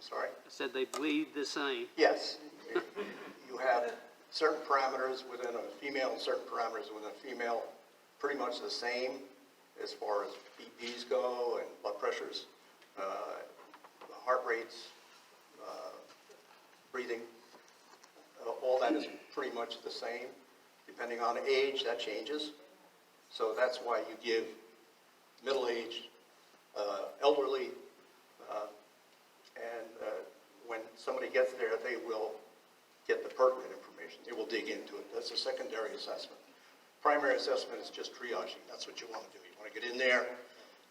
sorry? I said they bleed the same. Yes. You have certain parameters within a female and certain parameters within a female, pretty much the same as far as BPs go and blood pressures, heart rates, breathing. All that is pretty much the same. Depending on age, that changes. So that's why you give middle-aged, elderly, and when somebody gets there, they will get the pertinent information. They will dig into it. That's a secondary assessment. Primary assessment is just triaging. That's what you want to do. You want to get in there,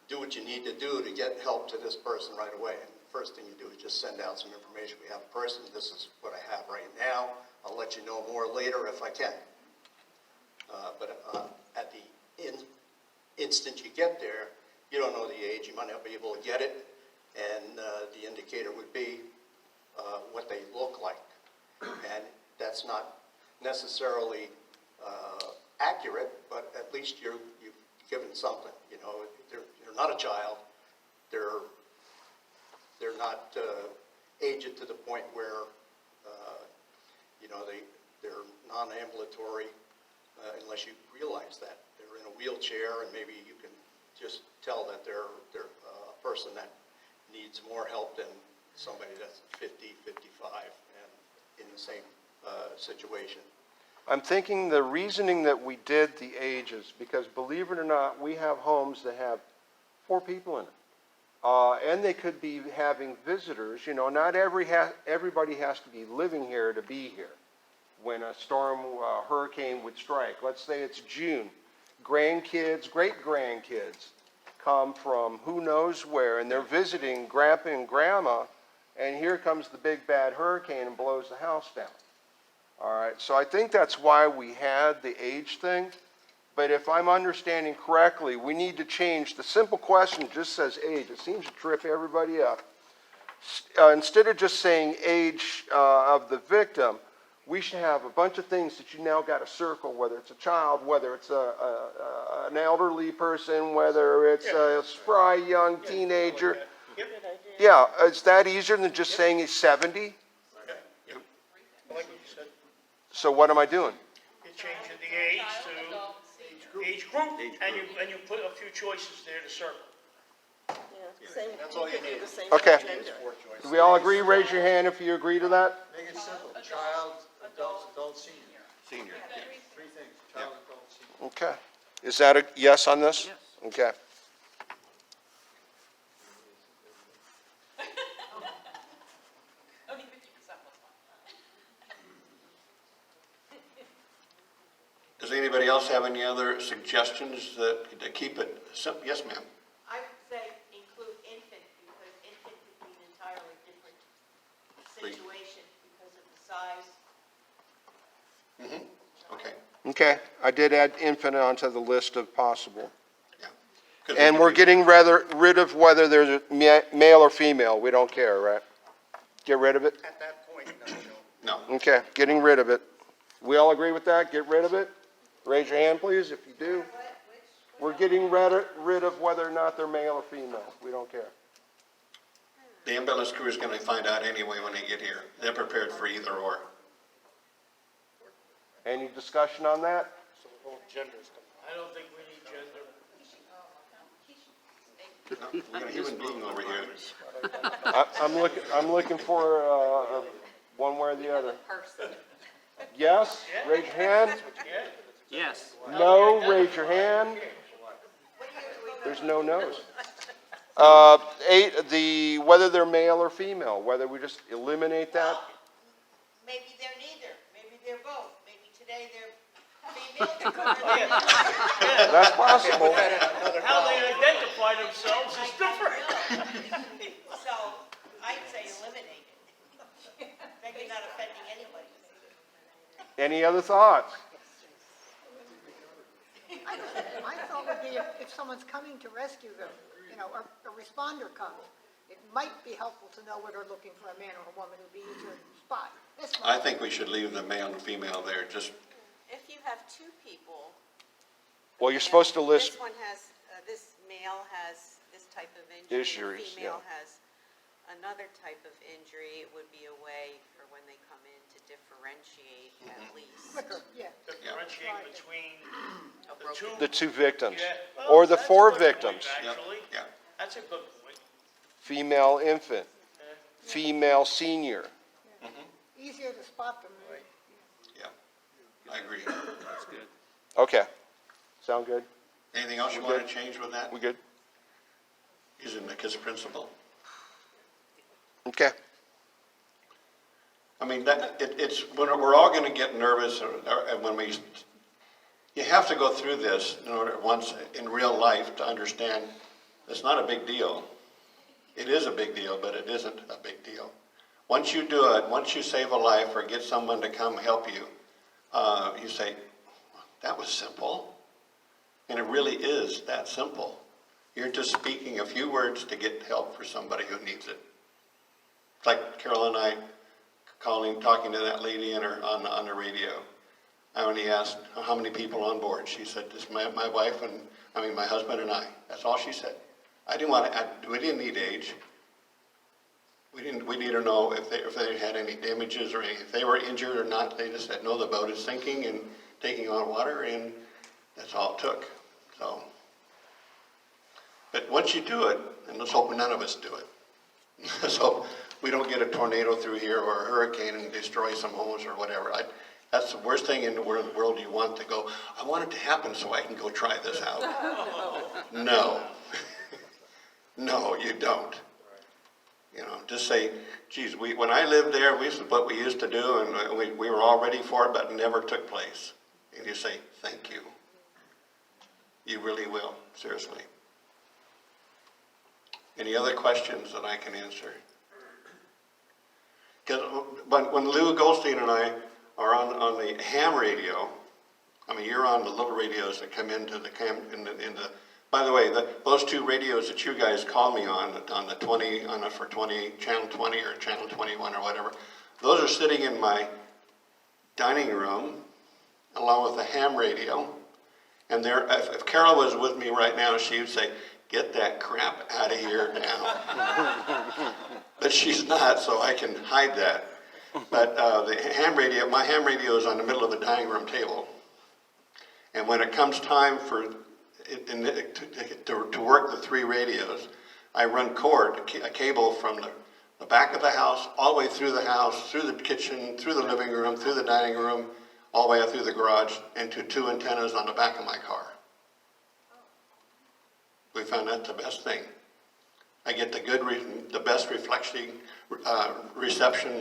do what you need to do to get help to this person right away. And the first thing you do is just send out some information. We have a person. This is what I have right now. I'll let you know more later if I can. But at the instant you get there, you don't know the age. You might not be able to get it. And the indicator would be what they look like. And that's not necessarily accurate, but at least you've given something. They're not a child. They're not aged to the point where they're non-ambulatory unless you realize that they're in a wheelchair, and maybe you can just tell that they're a person that needs more help than somebody that's 50, 55, and in the same situation. I'm thinking the reasoning that we did the ages, because believe it or not, we have homes that have 4 people in it. And they could be having visitors. Not everybody has to be living here to be here. When a storm, hurricane would strike, let's say it's June, grandkids, great-grandkids come from who knows where, and they're visiting grandpa and grandma, and here comes the big bad hurricane and blows the house down. All right, so I think that's why we had the age thing. But if I'm understanding correctly, we need to change, the simple question just says age. It seems to trip everybody up. Instead of just saying age of the victim, we should have a bunch of things that you now got to circle, whether it's a child, whether it's an elderly person, whether it's a spry young teenager. Yeah, is that easier than just saying he's 70? I like what you said. So what am I doing? You change the age to age group, and you put a few choices there to circle. That's all you need. Okay. Do we all agree? Raise your hand if you agree to that. Make it simple, child, adult, senior. Senior. Three things, child, adult, senior. Okay. Is that a yes on this? Yes. Okay. Only 50% was fine. Does anybody else have any other suggestions to keep it simple? Yes, ma'am. I would say include infant, because infant could be an entirely different situation because of the size. Okay. Okay. I did add infant onto the list of possible. Yeah. 'Cause And we we're could getting rid of whether there's a male or female. We don't care, right? Get rid of it? At that point, no, Joe. No. Okay, getting rid of it. We all agree with that? Get rid of it? Raise your hand, please, if you do. We're getting rid of whether or not they're male or female. We don't care. The ambulance crew is going to find out anyway when they get here. They're prepared for either or. Any discussion on that? So both genders come. I don't think we need gender. We got a human being over here. I'm looking for one way or the other. Yes? Raise your hand. Yes. No, raise your hand. There's no no's. Whether they're male or female, whether we just eliminate that. Maybe they're neither, maybe they're both, maybe today they're female, tomorrow That's possible. How they identify themselves is different. So I'd say eliminate it. Maybe not offending anybody. Any other thoughts? My thought would be if someone's coming to rescue them, a responder comes, it might be helpful to know whether they're looking for a man or a woman. It would be easier to spot. I think we should leave the male and female there. Just If you have two people. Well, you're supposed to list This one has, this male has this type of injury. Injuries, Female yeah. has another type of injury. It would be a way for when they come in to differentiate at least. Quicker, yeah. Differentiate between the two victims, Yeah. or the That's a four good point, victims. Actually, yeah. that's a good point. Female infant, female senior. Easier to spot them. Yeah, I agree. That's good. Okay. Sound good? Anything else you want to change with that? We good? Using the KISS principle. Okay. I mean, it's when we're all going to get nervous, and when you have to go through this in order once in real life to understand it's not a big deal. It is a big deal, but it isn't a big deal. Once you do it, once you save a life or get someone to come help you, you say, that was simple. And it really is that simple. You're just speaking a few words to get help for somebody who needs it. It's like Carol and I talking to that lady on the radio. I only asked how many people on board. She said, just my wife and my husband and I. That's all she said. I didn't want to. We didn't need age. We need to know if they had any damages or if they were injured or not. They just said, no, the boat is sinking and taking on water, and that's all it took. So, but once you do it, and let's hope none of us do it. Let's hope we don't get a tornado through here or a hurricane and destroy some homes or whatever. That's the worst thing in the world you want to go, I want it to happen so I can go try this out. No. No, you don't. Just say, geez, when I lived there, this is what we used to do, and we were all ready for it, but it never took place. And you say, thank you. You really will, seriously. Any other questions that I can answer? Because when Lou Goldstein and I are on the ham radio, I mean, you're on the little radios that come into the by the way, those two radios that you guys call me on the 20, for 20, channel 20 or channel 21 or whatever, those are sitting in my dining room along with a ham radio. And if Carol was with me right now, she would say, "Get that crap out of here now." But she's not, so I can hide that. But my ham radio is on the middle of the dining room table. And when it comes time for to work the three radios, I run a cable from the back of the house, all the way through the house, through the kitchen, through the living room, through the dining room, all the way up through the garage, into two antennas on the back of my car. We found that's the best thing. I get the best reception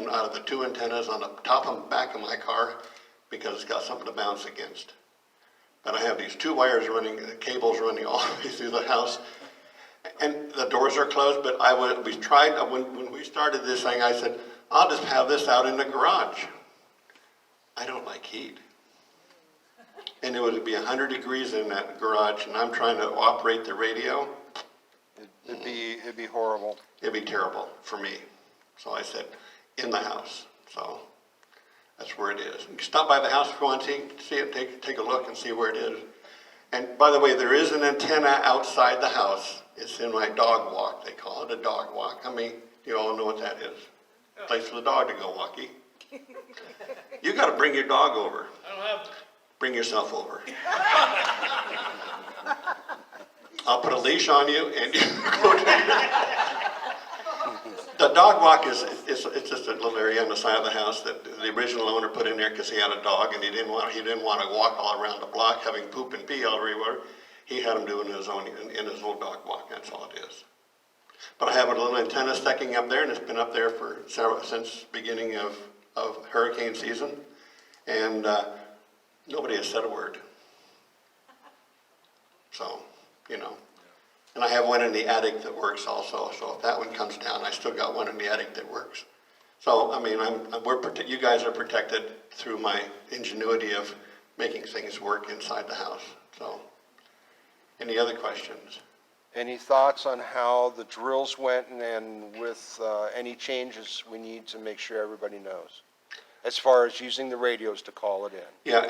out of the two antennas on the top and back of my car because it's got something to bounce against. But I have these two wires running, cables running all the way through the house, and the doors are closed. But when we started this thing, I said, I'll just have this out in the garage. I don't like heat. And it would be 100 degrees in that garage, and I'm trying to operate the radio. It'd be horrible. It'd be terrible for me. So I said, in the house. So that's where it is. You can stop by the house if you want to see it, take a look and see where it is. And by the way, there is an antenna outside the house. It's in my dog walk. They call it a dog walk. I mean, you all know what that is. Place for the dog to go walkie. You got to bring your dog over. I don't have. Bring yourself over. I'll put a leash on you and you go The dog walk it's just a little area on the side of the house that the original owner put in there because he had a dog and he didn't want to walk all around the block having poop and pee all everywhere. He had him doing his own in his little dog walk. That's all it is. But I have a little antenna sticking up there, and it's been up there since beginning of hurricane season, and nobody has said a word. So, and I have one in the attic that works also. So if that one comes down, I still got one in the attic that works. So I mean, you guys are protected through my ingenuity of making things work inside the house. So, any other questions? Any thoughts on how the drills went and with any changes we need to make sure everybody knows? As far as using the radios to call it in. Yeah,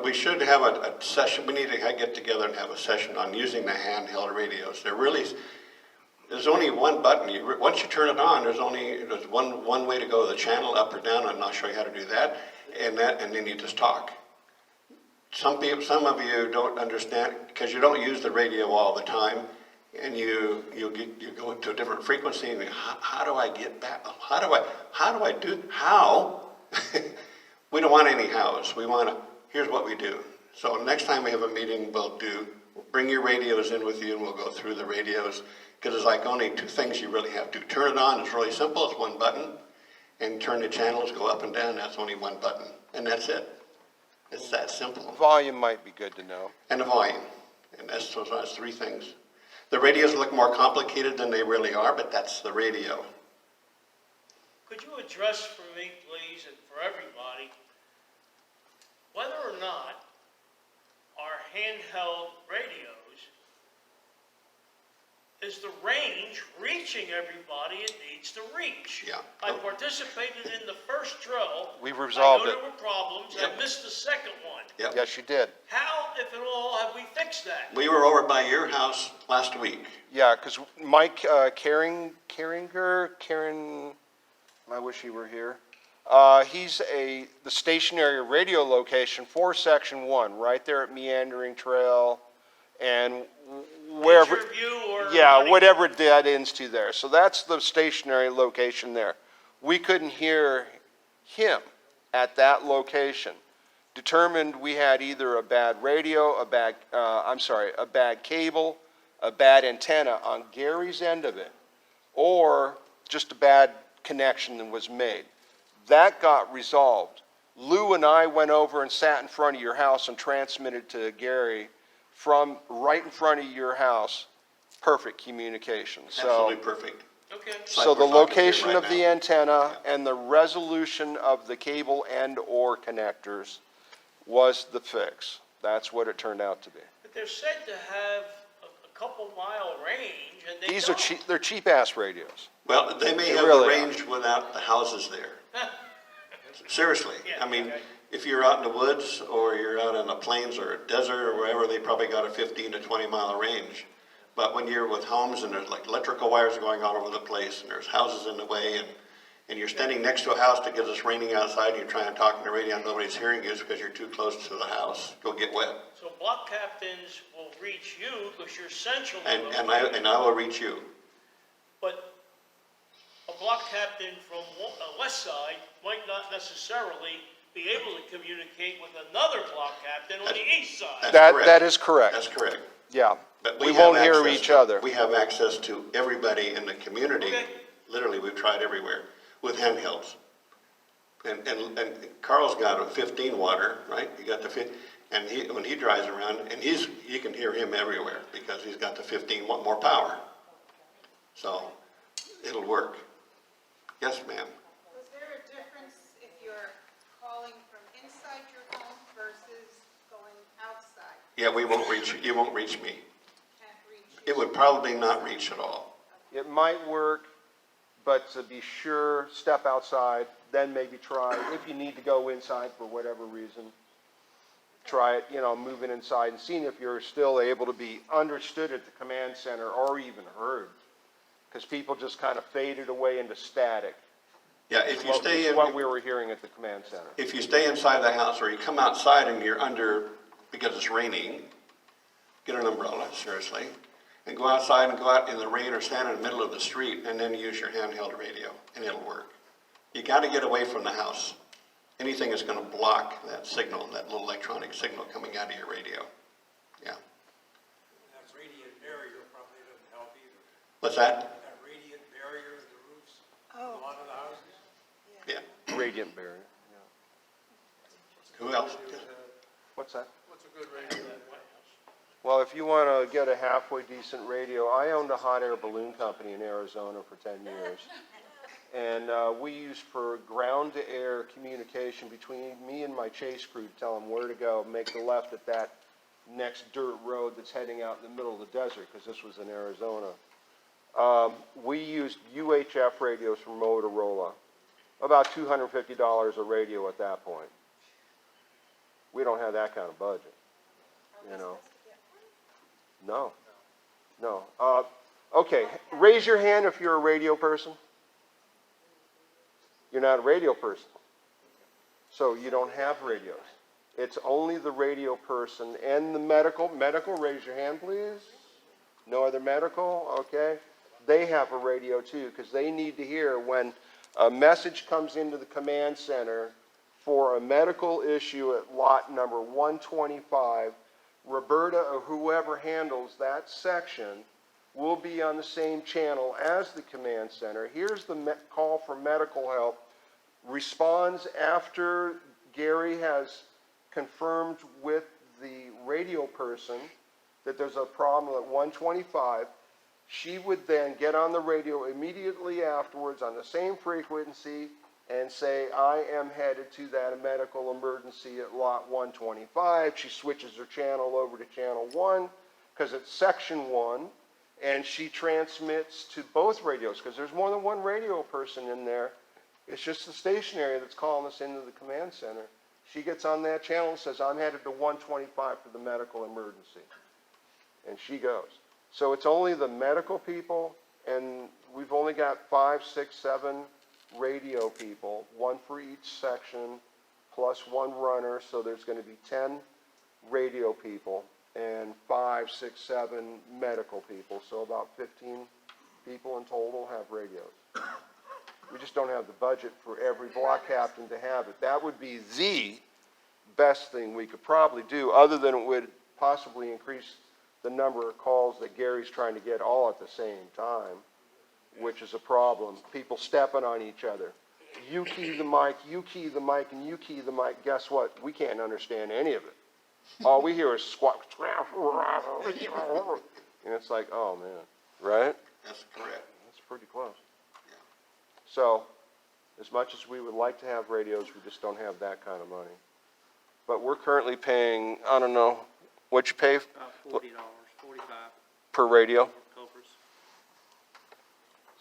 we should have a session. We need to get together and have a session on using the handheld radios. There's only one button. Once you turn it on, there's one way to go, the channel up or down, and I'll show you how to do that. And then you just talk. Some of you don't understand because you don't use the radio all the time, and you go into a different frequency. And how do I get back? How? We don't want any hows. Here's what we do. So next time we have a meeting, bring your radios in with you and we'll go through the radios because there's like only two things you really have to. Turn it on, it's really simple, it's one button. And turn the channels, go up and down, that's only one button. And that's it. It's that simple. Volume might be good to know. And the volume. And that's three things. The radios look more complicated than they really are, but that's the radio. Could you address for me, please, and for everybody, whether or not our handheld radios, is the range reaching everybody it needs to reach? Yeah. I participated in the first drill. We've resolved I know it. there were problems. Yep. I missed the second one. Yep. Yes, you did. How, if at all, have we fixed that? We were over by your house last week. Yeah, because Mike Karen, I wish he were here. He's the stationary radio location for Section 1, right there at Meandering Trail and wherever. Nature View or Yeah, whatever that ends to there. So that's the stationary location there. We couldn't hear him at that location. Determined we had either a bad radio, a bad cable, a bad antenna on Gary's end of it, or just a bad connection that was made. That got resolved. Lou and I went over and sat in front of your house and transmitted to Gary from right in front of your house. Perfect communication. Absolutely perfect. Okay. So the location of the antenna and the resolution of the cable and or connectors was the fix. That's what it turned out to be. But they're said to have a couple mile range, and they These don't. are cheap, they're cheap-ass radios. Well, they may They have really the are. range without the houses there. Seriously, Yeah, I mean, okay. if you're out in the woods or you're out in the plains or a desert or wherever, they probably got a 15 to 20 mile range. But when you're with homes and there's like electrical wires going all over the place and there's houses in the way and you're standing next to a house because it's raining outside and you're trying to talk on the radio and nobody's hearing you because you're too close to the house, you'll get wet. So block captains will reach you because you're central. to And them. I will reach you. But a block captain from west side might not necessarily be able to communicate with another block captain on the east side. That's correct. That is correct. That's correct. Yeah. But We have won't hear access each to- other. We have access to everybody in the community. Okay. Literally, we've tried everywhere with handhelds. And Carl's got a 15 water, right? He got the 15, and when he drives around, and you can hear him everywhere because he's got the 15 watt more power. So it'll work. Yes, ma'am. Was there a difference if you're calling from inside your home versus going outside? Yeah, we won't reach you. You won't reach me. Can't reach you? It would probably not reach at all. It might work, but to be sure, step outside, then maybe try, if you need to go inside for whatever reason, try it, moving inside and seeing if you're still able to be understood at the command center or even heard. Because people just kind of faded away into static. Yeah, if you stay in. What we were hearing at the command center. If you stay inside the house or you come outside and you're under, because it's raining, get an umbrella, seriously, and go outside and go out in the rain or stand in the middle of the street and then use your handheld radio and it'll work. You got to get away from the house. Anything that's going to block that signal, that little electronic signal coming out of your radio. Yeah. That radiant barrier probably doesn't help either. What's that? That radiant barrier in the roofs, Oh. a lot of the houses. Yeah. Radiant barrier. Who else? What's that? What's a good radio? Well, if you want to get a halfway decent radio, I owned a hot air balloon company in Arizona for 10 years. And we used for ground-to-air communication between me and my chase crew to tell them where to go, make the left at that next dirt road that's heading out in the middle of the desert, because this was in Arizona. We used UHF radios from Motorola, about $250 a radio at that point. We don't have that kind of budget, No, no. Okay, raise your hand if you're a radio person. You're not a radio person, so you don't have radios. It's only the radio person and the medical, raise your hand, please. No other medical, okay? They have a radio too, because they need to hear when a message comes into the command center for a medical issue at lot number 125, Roberta or whoever handles that section will be on the same channel as the command center. Here's the call for medical help. Responds after Gary has confirmed with the radio person that there's a problem at 125. She would then get on the radio immediately afterwards on the same frequency and say, I am headed to that medical emergency at lot 125. She switches her channel over to channel 1 because it's section 1, and she transmits to both radios because there's more than one radio person in there. It's just the station area that's calling us into the command center. She gets on that channel and says, I'm headed to 125 for the medical emergency. And she goes. So it's only the medical people, and we've only got 5, 6, 7 radio people, one for each section, plus one runner, so there's going to be 10 radio people, and 5, 6, 7 medical people, so about 15 people in total have radios. We just don't have the budget for every block captain to have it. That would be the best thing we could probably do, other than it would possibly increase the number of calls that Gary's trying to get all at the same time, which is a problem. People stepping on each other. You key the mic, and you key the mic. Guess what? We can't understand any of it. All we hear is squawk. And it's like, oh, man. Right? That's correct. That's pretty close. So, as much as we would like to have radios, we just don't have that kind of money. But we're currently paying, I don't know, what'd you pay About $40, 45 per radio? Cobras.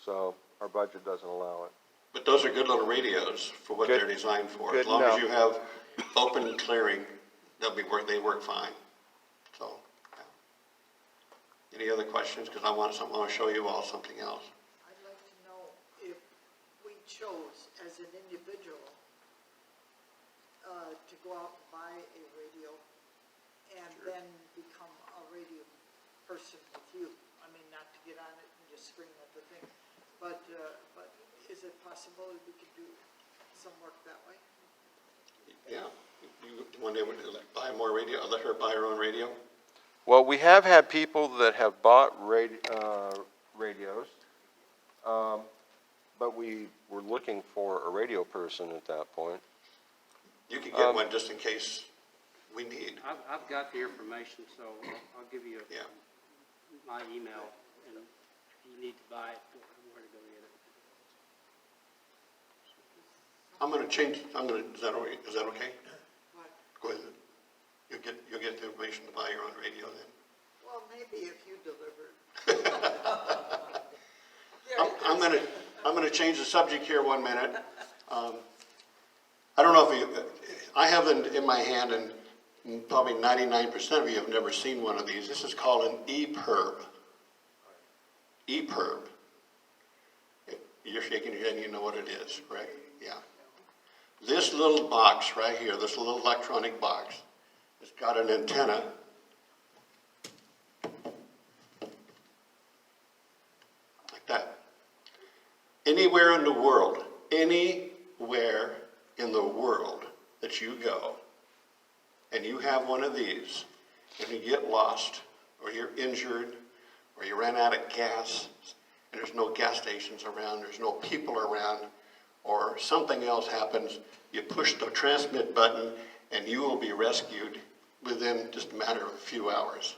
So our budget doesn't allow it. But those are good little radios for what Good. they're designed for. Good As long as enough. you have open clearing, they work fine. So, yeah. Any other questions? Because I want to show you all something else. I'd like to know if we chose as an individual to go out and buy a radio and then become a radio person with you. I mean, not to get on it and just scream at the thing, but is it possible that we could do some work that way? Yeah. You want to buy more radio, let her buy her own radio? Well, we have had people that have bought radios, but we were looking for a radio person at that point. You could get one just in case we need. I've got the information, so I'll give you Yeah. my email, and if you need to buy it, where to go get it. I'm going to change, is that okay? Go ahead. You'll get the information to buy your own radio then. Well, maybe if you delivered. I'm going to change the subject here 1 minute. I don't know if I have in my hand, and probably 99% of you have never seen one of these. This is called an EPIRB. EPIRB. You're shaking your head and you know what it is, right? Yeah. This little box right here, this little electronic box, it's got an antenna. Like that. Anywhere in the world that you go, and you have one of these, and you get lost, or you're injured, or you ran out of gas, and there's no gas stations around, there's no people around, or something else happens, you push the transmit button, and you will be rescued within just a matter of a few hours.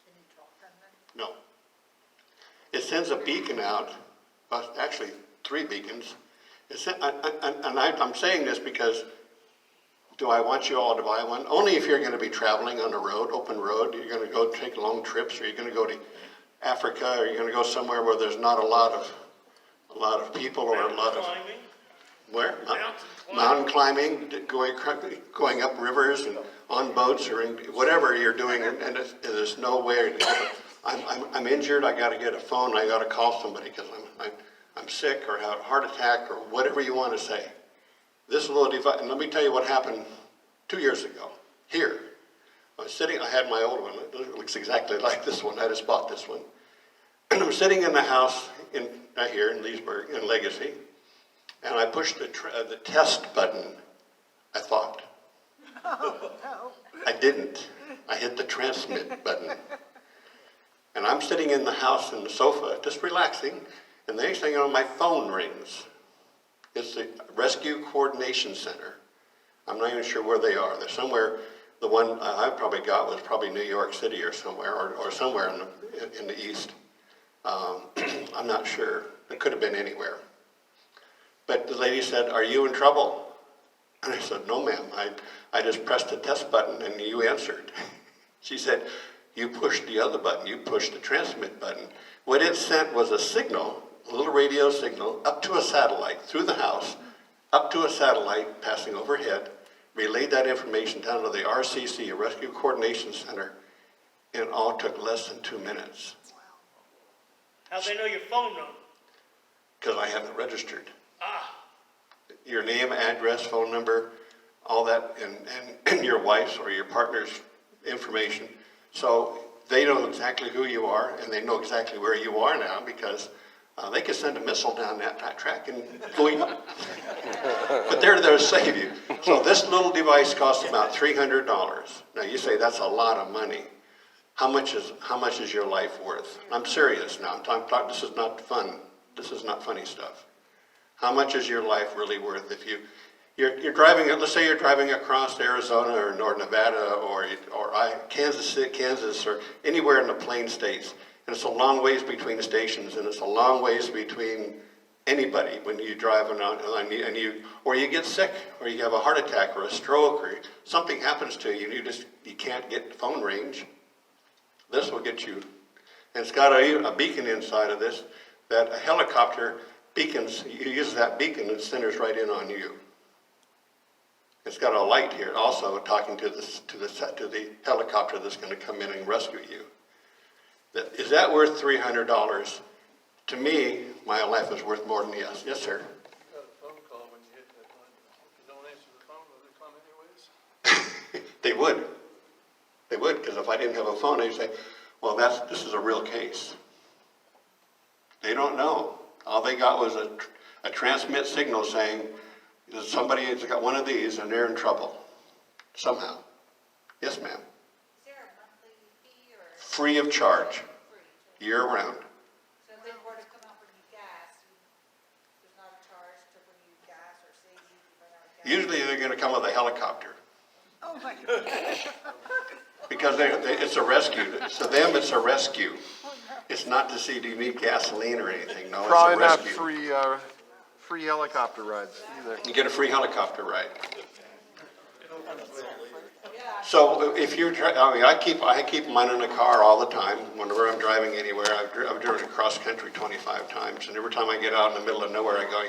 Can you talk on that? No. It sends a beacon out, actually 3 beacons. I'm saying this because, do I want you all to buy one? Only if you're going to be traveling on a road, open road, you're going to go take long trips, or you're going to go to Africa, or you're going to go somewhere where there's not a lot of people, or a lot of... Climbing. Where? Mountain climbing, going up rivers and on boats, or in whatever you're doing, and there's no way. I'm injured. I got to get a phone. I got to call somebody because I'm sick or have a heart attack or whatever you want to say. This little device, and let me tell you what happened 2 years ago. Here, I was sitting. I had my old one. It looks exactly like this one. I just bought this one. And I'm sitting in the house here in Leesburg, in Legacy. And I pushed the test button, I thought. Oh, no. I didn't. I hit the transmit button. And I'm sitting in the house in the sofa, just relaxing, and the next thing you know, my phone rings. It's the Rescue Coordination Center. I'm not even sure where they are. They're somewhere, the one I probably got was probably New York City or somewhere, or somewhere in the east. I'm not sure. It could have been anywhere. But the lady said, "Are you in trouble?" And I said, "No, ma'am. I just pressed the test button and you answered." She said, "You pushed the other button. You pushed the transmit button." What it sent was a signal, a little radio signal, up to a satellite, through the house, up to a satellite passing overhead, relayed that information down to the RCC, a Rescue Coordination Center, and it all took less than 2 minutes. How'd they know your phone number? Because I have it registered. Ah, Your name, address, phone number, all that, and your wife's or your partner's information. So they know exactly who you are, and they know exactly where you are now, because they could send a missile down that track and go. But they're there to save you. So this little device costs about $300. Now you say that's a lot of money. How much is your life worth? I'm serious now. I'm talking. This is not fun. This is not funny stuff. How much is your life really worth if you're driving? Let's say you're driving across Arizona or Nevada or Kansas, or anywhere in the plain states, and it's a long ways between stations, and it's a long ways between anybody when you drive and or you get sick, or you have a heart attack or a stroke, or something happens to you, and you can't get phone range. This will get you. And it's got a beacon inside of this that a helicopter beacons, you use that beacon and it centers right in on you. It's got a light here also talking to the helicopter that's going to come in and rescue you. Is that worth $300? To me, my life is worth more than yes. Yes, sir. You got a phone call when you hit that button. If you don't answer the phone, will they come anyways? They would. They would, because if I didn't have a phone, they'd say, well, this is a real case. They don't know. All they got was a transmit signal saying that somebody has got one of these and they're in trouble somehow. Yes, ma'am. Is there a monthly fee or? Free of charge, year round. So if they were to come out for new gas, there's not a charge to bring you gas or save you if you run out of gas? Usually they're going to come with a helicopter Oh, my God. because it's a rescue. To them, it's a rescue. It's not to see do you need gasoline or anything. No, Probably it's a not rescue. free helicopter rides either. You get a free helicopter ride. So if you're, I keep mine in the car all the time. Whenever I'm driving anywhere, I've driven across country 25 times, and every time I get out in the middle of nowhere, I go,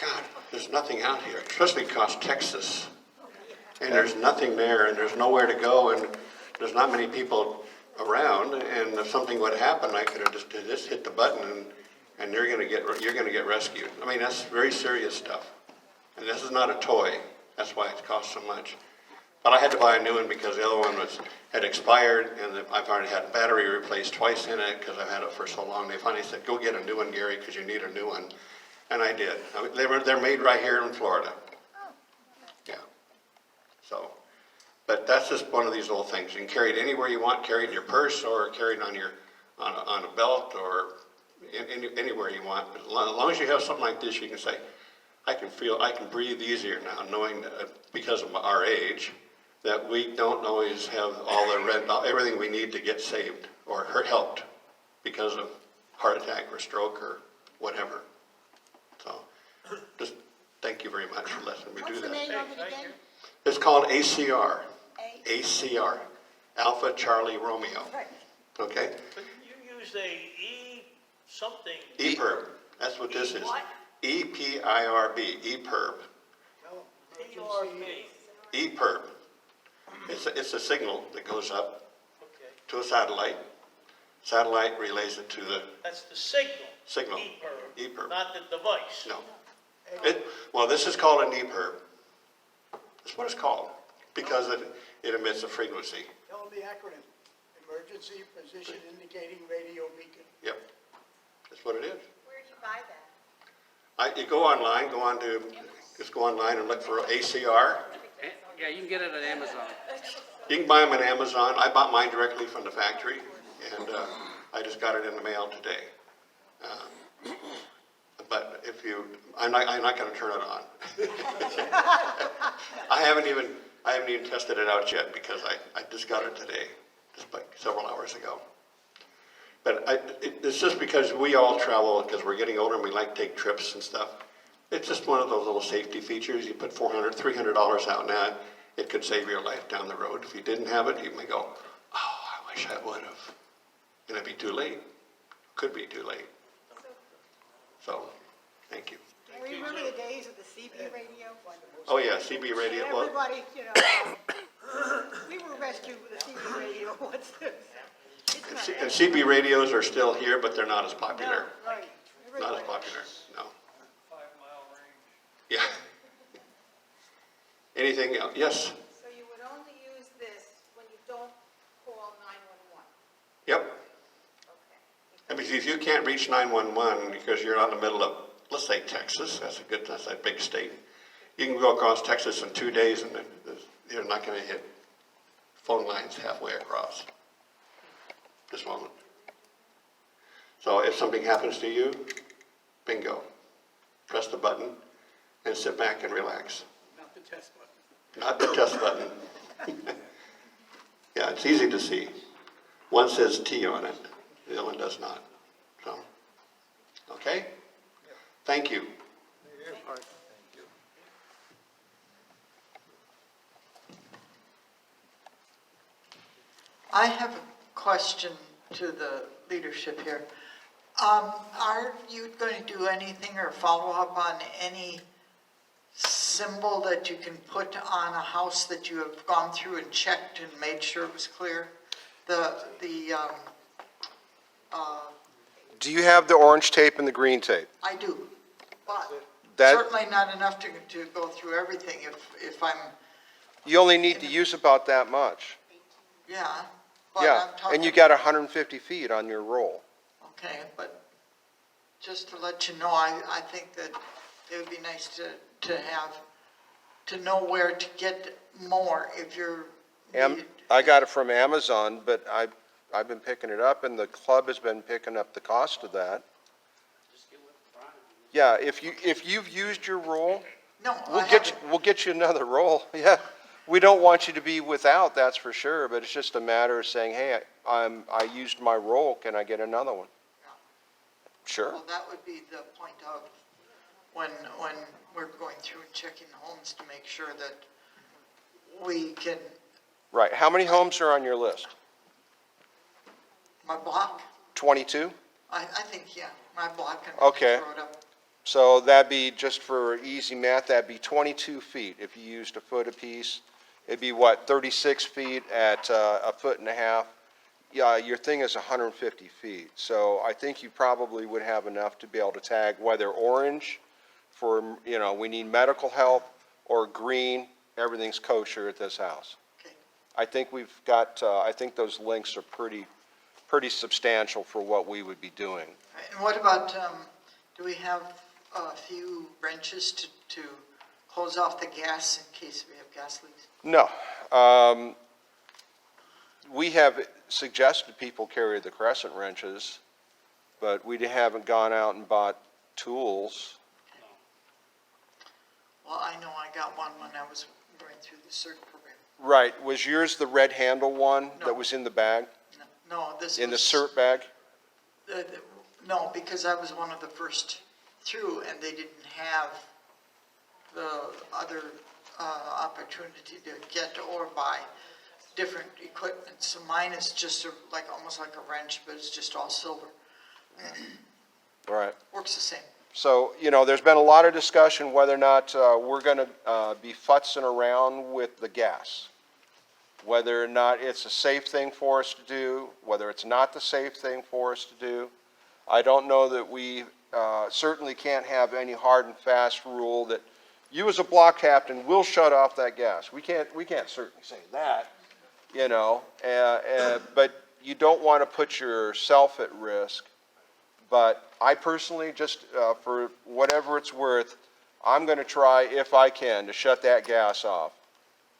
God, there's nothing out here, especially across Texas. And there's nothing there, and there's nowhere to go, and there's not many people around. And if something would happen, I could have just hit the button, and you're going to get rescued. I mean, that's very serious stuff. And this is not a toy. That's why it costs so much. But I had to buy a new one because the other one had expired, and I've already had a battery replaced twice in it because I've had it for so long. They finally said, go get a new one, Gary, because you need a new one. And I did. I mean, they're made right here in Florida. Yeah. So, but that's just one of these little things. You can carry it anywhere you want, carry it in your purse or carry it on a belt or anywhere you want. But as long as you have something like this, you can say, I can breathe easier now, knowing that because of our age, that we don't always have everything we need to get saved or helped because of heart attack or stroke or whatever. So, just thank you very much for letting me do that. What's the name of it again? It's called ACR. ACR. Alpha Charlie Romeo. Right. Okay? But you used a E something. EPIRB. That's what this is. What? EPIRB. EPIRB. ERB. EPIRB. It's a signal that goes up Okay. to a satellite. Satellite relays it to the That's the signal. signal. EPIRB. EPIRB. Not the device. No. Well, this is called an EPIRB. That's what it's called because it emits a frequency. Tell them the acronym, Emergency Position Indicating Radio Beacon. Yep. That's what it is. Where do you buy that? You go online, just go online and look for ACR. Yeah, you can get it on Amazon. You can buy them on Amazon. I bought mine directly from the factory, and I just got it in the mail today. But I'm not going to turn it on. I haven't even tested it out yet because I just got it today, just like several hours ago. But it's just because we all travel because we're getting older and we like to take trips and stuff. It's just one of those little safety features. You put $400, $300 out now, it could save your life down the road. If you didn't have it, you may go, oh, I wish I would have. And it'd be too late. Could be too late. So, thank you. Remember the days of the CB radio? Oh yeah, CB radio. Well, Everybody, we were rescued with a CB radio once. and CB radios are still here, but they're not as popular. Right. Not as popular, no. 5-mile range. Yeah. Anything else? Yes? So you would only use this when you don't call 911? Yep. Okay. And because if you can't reach 911 because you're out in the middle of, let's say Texas, that's a big state. You can go across Texas in 2 days and you're not going to hit phone lines halfway across. This moment. So if something happens to you, bingo. Press the button and sit back and relax. Not the test button. Not the test button. Yeah, it's easy to see. One says T on it, the other one does not. So, okay? Thank you. I have a question to the leadership here. Are you going to do anything or follow up on any symbol that you can put on a house that you have gone through and checked and made sure it was clear? Do you have the orange tape and the green tape? I do, but That, certainly not enough to go through everything if I'm, you only need to use about that much. yeah. But Yeah, I'm talking. and you got 150 feet on your roll. Okay, but just to let you know, I think that it would be nice to know where to get more if you're. I got it from Amazon, but I've been picking it up, and the club has been picking up the cost of that. Yeah, if you've used your roll, No, I haven't. we'll get you another roll, yeah. We don't want you to be without, that's for sure, but it's just a matter of saying, hey, I used my roll, can I get another one? Sure. Well, that would be the point of when we're going through and checking the homes to make sure that we can, Right, how many homes are on your list? my block, 22? I think, yeah, my block and Okay. throw it up. So that'd be, just for easy math, that'd be 22 feet if you used a foot apiece. It'd be what, 36 feet at a foot and a half? Yeah, your thing is 150 feet. So I think you probably would have enough to be able to tag whether orange for, we need medical help, or green, everything's kosher at this house. Okay. I think we've got, I think those links are pretty substantial for what we would be doing. And what about, do we have a few wrenches to close off the gas in case we have gas leaks? No. We have suggested people carry the crescent wrenches, but we haven't gone out and bought tools. Well, I know I got one when I was going through the CERT program. Right, was yours the red handle one No. that was in the bag? No, this was. In the CERT bag? No, because I was one of the first through and they didn't have the other opportunity to get or buy different equipment. So mine is just almost like a wrench, but it's just all silver. Right. Works the same. So, there's been a lot of discussion whether or not we're going to be futzing around with the gas. Whether or not it's a safe thing for us to do, whether it's not the safe thing for us to do. I don't know that we certainly can't have any hard and fast rule that you as a block captain will shut off that gas. We can't certainly say that, but you don't want to put yourself at risk. But I personally, just for whatever it's worth, I'm going to try, if I can, to shut that gas off.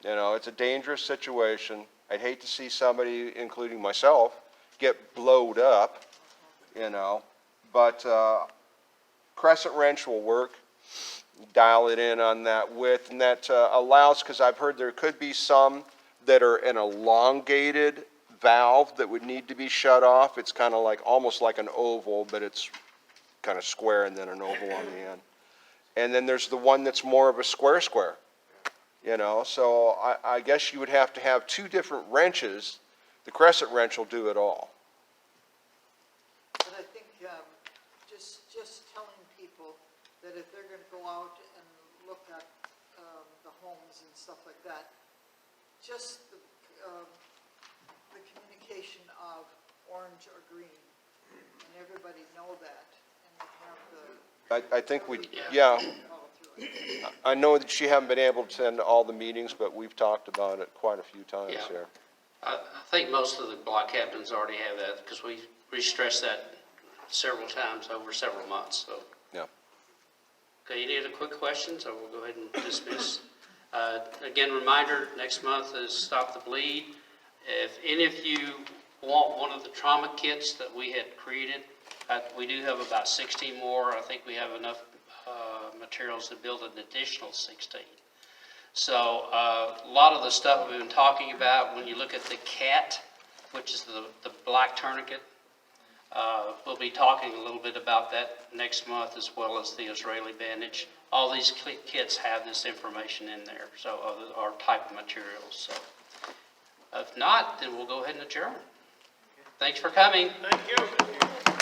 It's a dangerous situation. I'd hate to see somebody, including myself, get blowed up, But crescent wrench will work. Dial it in on that width, and that allows, because I've heard there could be some that are an elongated valve that would need to be shut off. It's kind of almost like an oval, but it's kind of square and then an oval on the end. And then there's the one that's more of a square. So I guess you would have to have two different wrenches. The crescent wrench will do it all. But I think just telling people that if they're going to go out and look at the homes and stuff like that, just the communication of orange or green, and everybody know that, and have the. I think yeah. I know that you haven't been able to attend all the meetings, but we've talked about it quite a few times Yeah. here. I think most of the block captains already have that, because we stressed that several times over several months, so. Yeah. Okay, any other quick questions, or we'll go ahead and dismiss? Again, reminder, next month is Stop the Bleed. If any of you want one of the trauma kits that we had created, we do have about 16 more. I think we have enough materials to build an additional 16. So a lot of the stuff we've been talking about, when you look at the CAT, which is the black tourniquet, We'll be talking a little bit about that next month, as well as the Israeli bandage. All these kits have this information in there, so, our type of materials, so. If not, then we'll go ahead and adjourn. Thanks for coming. Thank you.